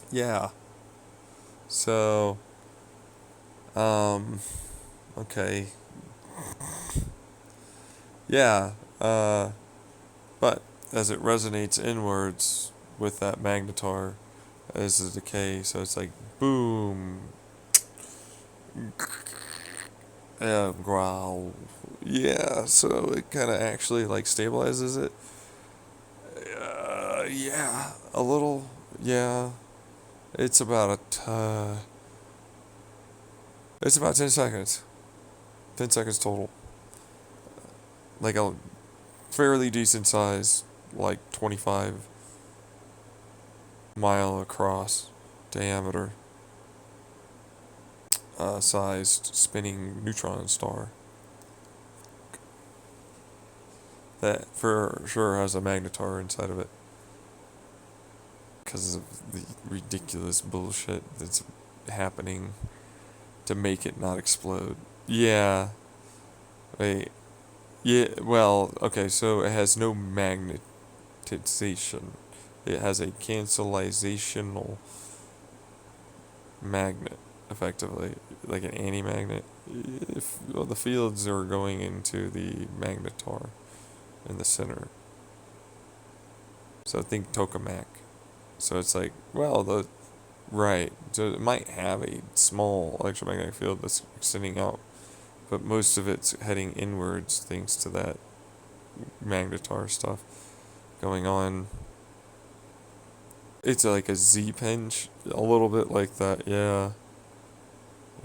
Yeah. So, um, okay. Yeah. But as it resonates inwards with that magnetar as the decay, so it's like boom. Growl. Yeah, so it kind of actually like stabilizes it. Yeah, a little. Yeah, it's about it's about 10 seconds. 10 seconds total. Like a fairly decent size, like 25 mile across diameter, sized spinning neutron star that for sure has a magnetar inside of it because of the ridiculous bullshit that's happening to make it not explode. Yeah. Wait. Yeah, well, okay, so it has no magnetization. It has a cancelizational magnet, effectively, like an anti-magnet. If well, the fields are going into the magnetar in the center. So think tokamak. So it's like, well, the right. So it might have a small electromagnetic field that's extending out, but most of it's heading inwards thanks to that magnetar stuff going on. It's like a Z pinch, a little bit like that. Yeah.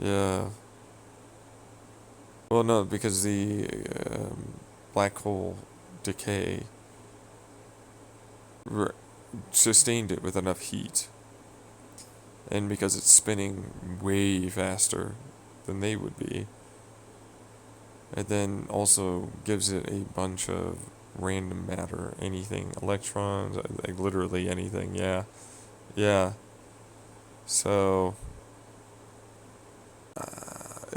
Yeah. Well, no, because the black hole decay re- sustained it with enough heat, and because it's spinning way faster than they would be, it then also gives it a bunch of random matter, anything, electrons, like literally anything. Yeah, yeah. So,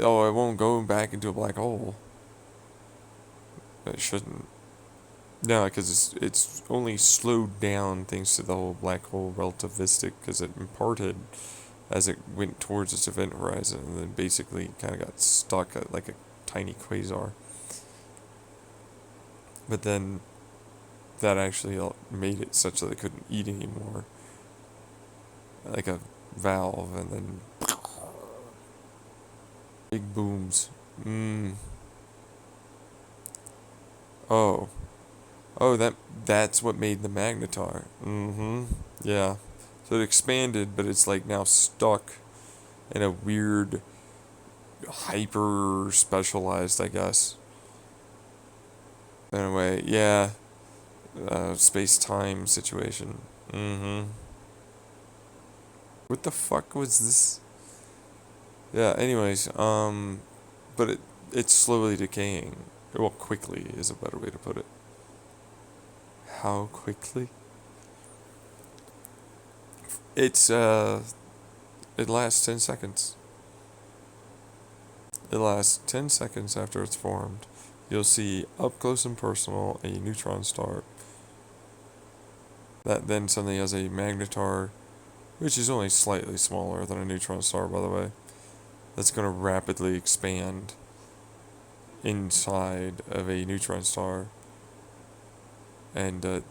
oh, it won't go back into a black hole. It shouldn't. No, because it's only slowed down thanks to the whole black hole relativistic, because it imparted as it went towards its event horizon, and then basically kind of got stuck at like a tiny quasar. But then that actually made it such that it couldn't eat anymore, like a valve, and then big booms. Oh. Oh, that's what made the magnetar. Yeah. So it expanded, but it's like now stuck in a weird, hyper specialized, I guess. Anyway, yeah. Space time situation. What the fuck was this? Yeah. Anyways, but it's slowly decaying. Well, quickly is a better way to put it. How quickly? It's, it lasts 10 seconds. It lasts 10 seconds after it's formed. You'll see up close and personal a neutron star that then suddenly has a magnetar, which is only slightly smaller than a neutron star, by the way, that's going to rapidly expand inside of a neutron star. And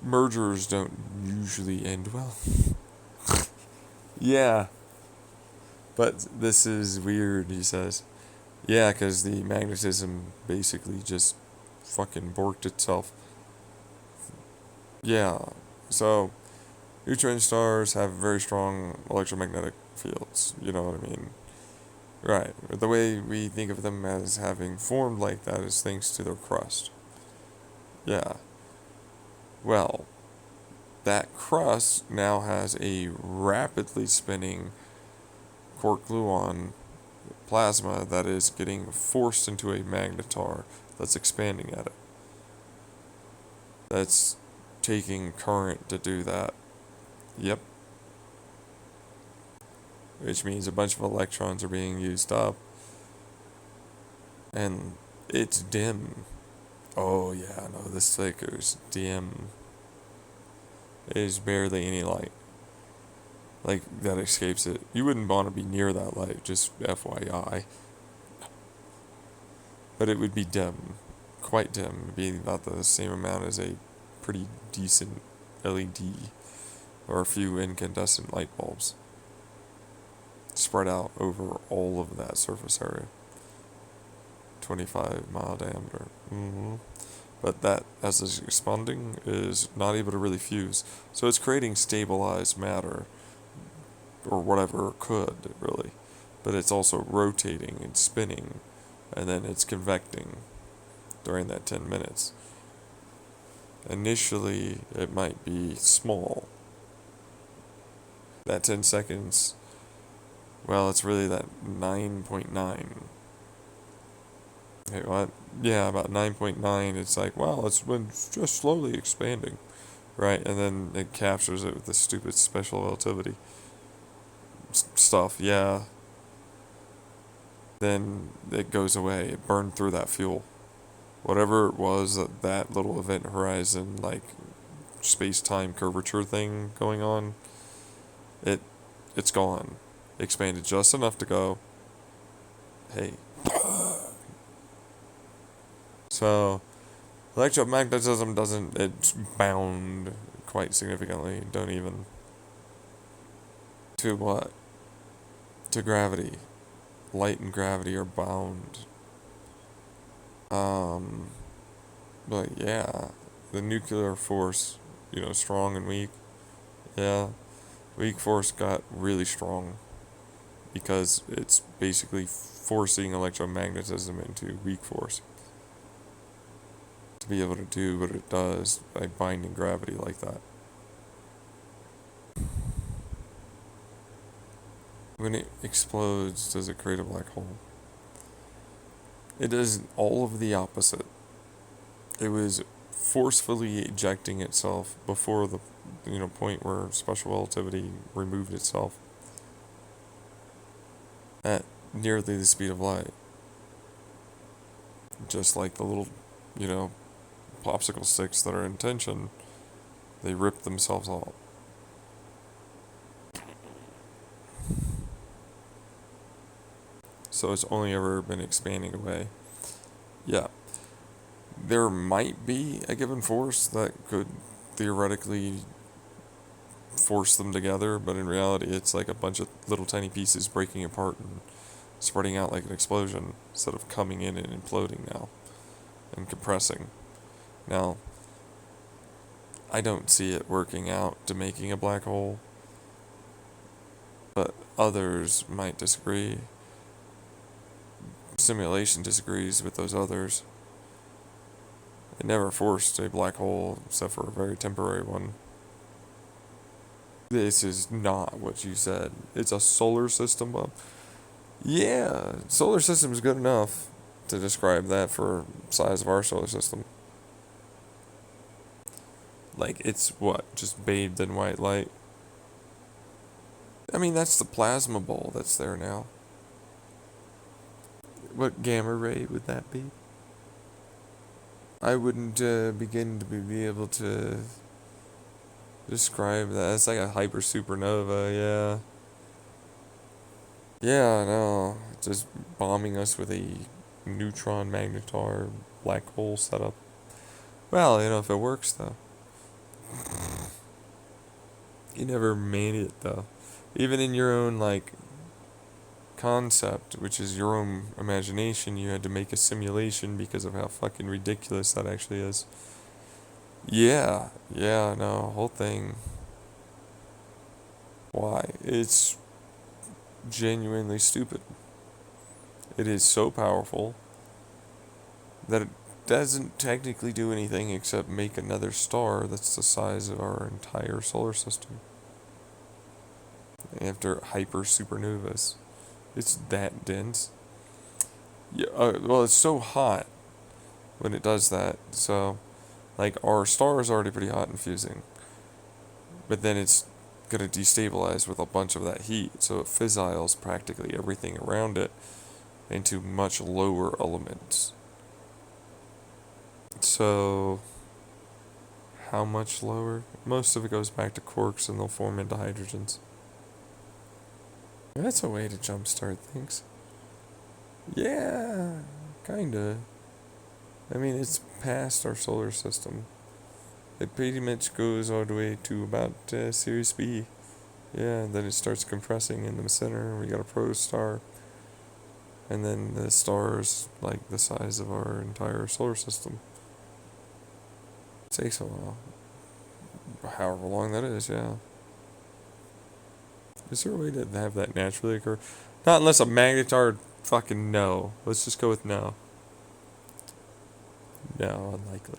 mergers don't usually end well. Yeah, but this is weird, he says. Yeah, because the magnetism basically just fucking borked itself. Yeah, so neutron stars have very strong electromagnetic fields, you know what I mean? Right, the way we think of them as having formed like that is thanks to their crust. Yeah, well, that crust now has a rapidly spinning quark gluon plasma that is getting forced into a magnetar that's expanding at it. That's taking current to do that. Yep. Which means a bunch of electrons are being used up. And it's dim. Oh yeah, no, this flicker's dim. There's barely any light. Like, that escapes it. You wouldn't want to be near that light, just FYI. But it would be dim. Quite dim. It'd be about the same amount as a pretty decent LED. Or a few incandescent light bulbs. Spread out over all of that surface area. 25-mile diameter. But that, as it's expanding, is not able to really fuse. So it's creating stabilized matter. Or whatever it could, really. But it's also rotating and spinning. And then it's convecting during that 10 minutes. Initially, it might be small. That 10 seconds, well, it's really that 9.9. Okay, what? Yeah, about 9.9. It's like, well, it's been just slowly expanding, right? And then it captures it with this stupid special relativity stuff. Yeah. Then it goes away. It burned through that fuel. Whatever it was that little event horizon, like space-time curvature thing going on, it's gone. Expanded just enough to go, hey. So, electromagnetism it's bound quite significantly. Don't even. To what? To gravity. Light and gravity are bound. But yeah, the nuclear force, strong and weak. Yeah, weak force got really strong because it's basically forcing electromagnetism into weak force to be able to do what it does by binding gravity like that. When it explodes, does it create a black hole? It does all of the opposite. It was forcefully ejecting itself before the point where special relativity removed itself at nearly the speed of light. Just like the little, popsicle sticks that are in tension, they rip themselves off. So it's only ever been expanding away. Yeah. There might be a given force that could theoretically force them together, but in reality it's like a bunch of little tiny pieces breaking apart and spreading out like an explosion instead of coming in and imploding now and compressing. Now, I don't see it working out to making a black hole, but others might disagree. Simulation disagrees with those others. It never forced a black hole except for a very temporary one. This is not what you said. It's a solar system, Bob. Yeah, solar system is good enough. to describe that for size of our solar system. Like, it's what? Just bathed in white light. I mean, that's the plasma ball that's there now. What gamma ray would that be? I wouldn't begin to be able to describe that. It's like a hyper supernova, yeah. Yeah, I know. Just bombing us with a neutron magnetar black hole setup. Well, if it works, though. You never made it, though. Even in your own, like, concept, which is your own imagination, you had to make a simulation because of how fucking ridiculous that actually is. Yeah, no, whole thing. Why? It's genuinely stupid. It is so powerful that it doesn't technically do anything except make another star that's the size of our entire solar system. After hyper supernovas. It's that dense. Yeah, well, it's so hot when it does that. So, like, our star is already pretty hot and fusing. But then it's going to destabilize with a bunch of that heat. So it fissiles practically everything around it into much lower elements. So, how much lower? Most of it goes back to quarks and they'll form into hydrogens. That's a way to jumpstart things. Yeah, kinda. I mean, it's past our solar system. It pretty much goes all the way to about Sirius B. Yeah, and then it starts compressing in the center. We got a protostar. And then the star's like the size of our entire solar system. It takes a while. However long that is, yeah. Is there a way to have that naturally occur? Not unless a magnetar fucking no. Let's just go with no. No, unlikely.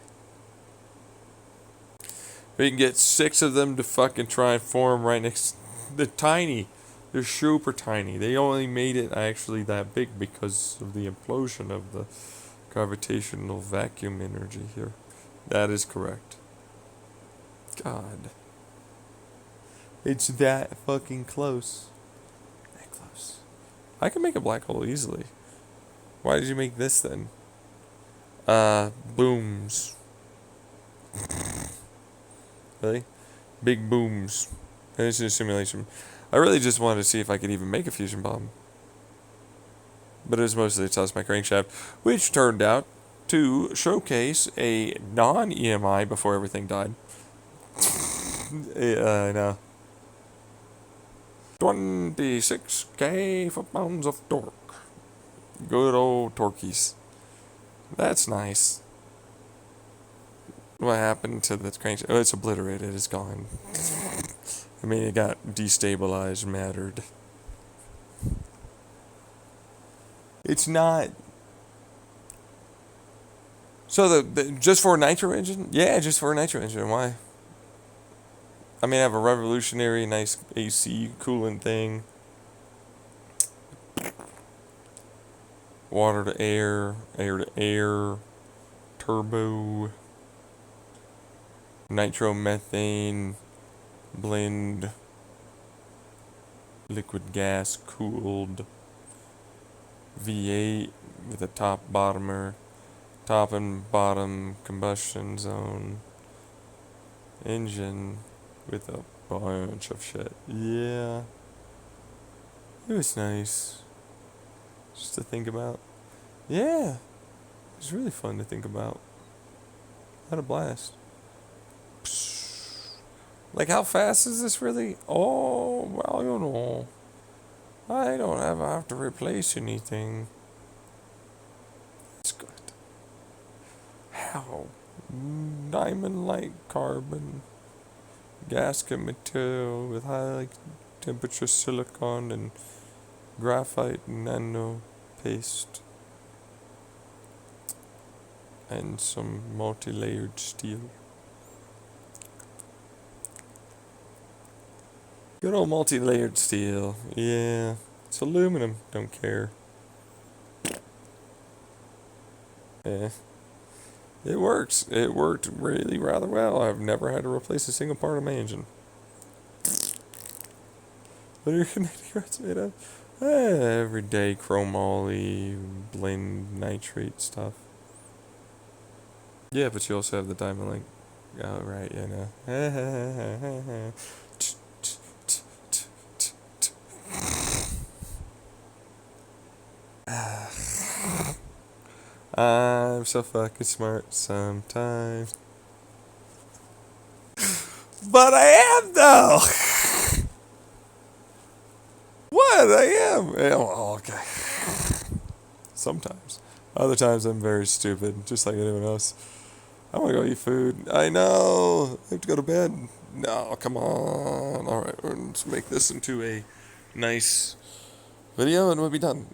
We can get 6 of them to fucking try and form right next. They're tiny. They're super tiny. They only made it actually that big because of the implosion of the gravitational vacuum energy here. That is correct. God. It's that fucking close. That close. I can make a black hole easily. Why did you make this then? Booms. Really? Big booms. And this is a simulation. I really just wanted to see if I could even make a fusion bomb. But it was mostly to test my crankshaft, which turned out to showcase a non-EMI before everything died. I know. 26k foot-pounds of torque. Good old torqueys. That's nice. What happened to the crankshaft? Oh, it's obliterated. It's gone. I mean, it got destabilized, mattered. It's not. So the just for a nitro engine? Yeah, just for a nitro engine. Why? I mean, I have a revolutionary, nice AC coolant thing. Water to air, air to air, turbo, nitromethane, blend, liquid gas cooled, V8 with a top and bottom combustion zone, engine with a bunch of shit. Yeah. It was nice. Just to think about. Yeah. It was really fun to think about. Had a blast. Like, how fast is this really? Oh, well, I don't have to replace anything. It's good. How? Diamond-like carbon. Gasket material with high temperature silicon and graphite nano paste. And some multi-layered steel. Good old multi-layered steel. Yeah. It's aluminum. Don't care. Eh, it works. It worked really rather well. I've never had to replace a single part of my engine. What are your connecting rods made of? Everyday chromoly, blend nitrate stuff. Yeah, but you also have the diamond link. Oh, right, yeah, no. I'm so fucking smart sometimes. But I am, though! What? I am! Yeah, well, okay. Sometimes. Other times I'm very stupid, just like anyone else. I want to go eat food. I know! I have to go to bed. No, come on. Alright, let's make this into a nice video and we'll be done.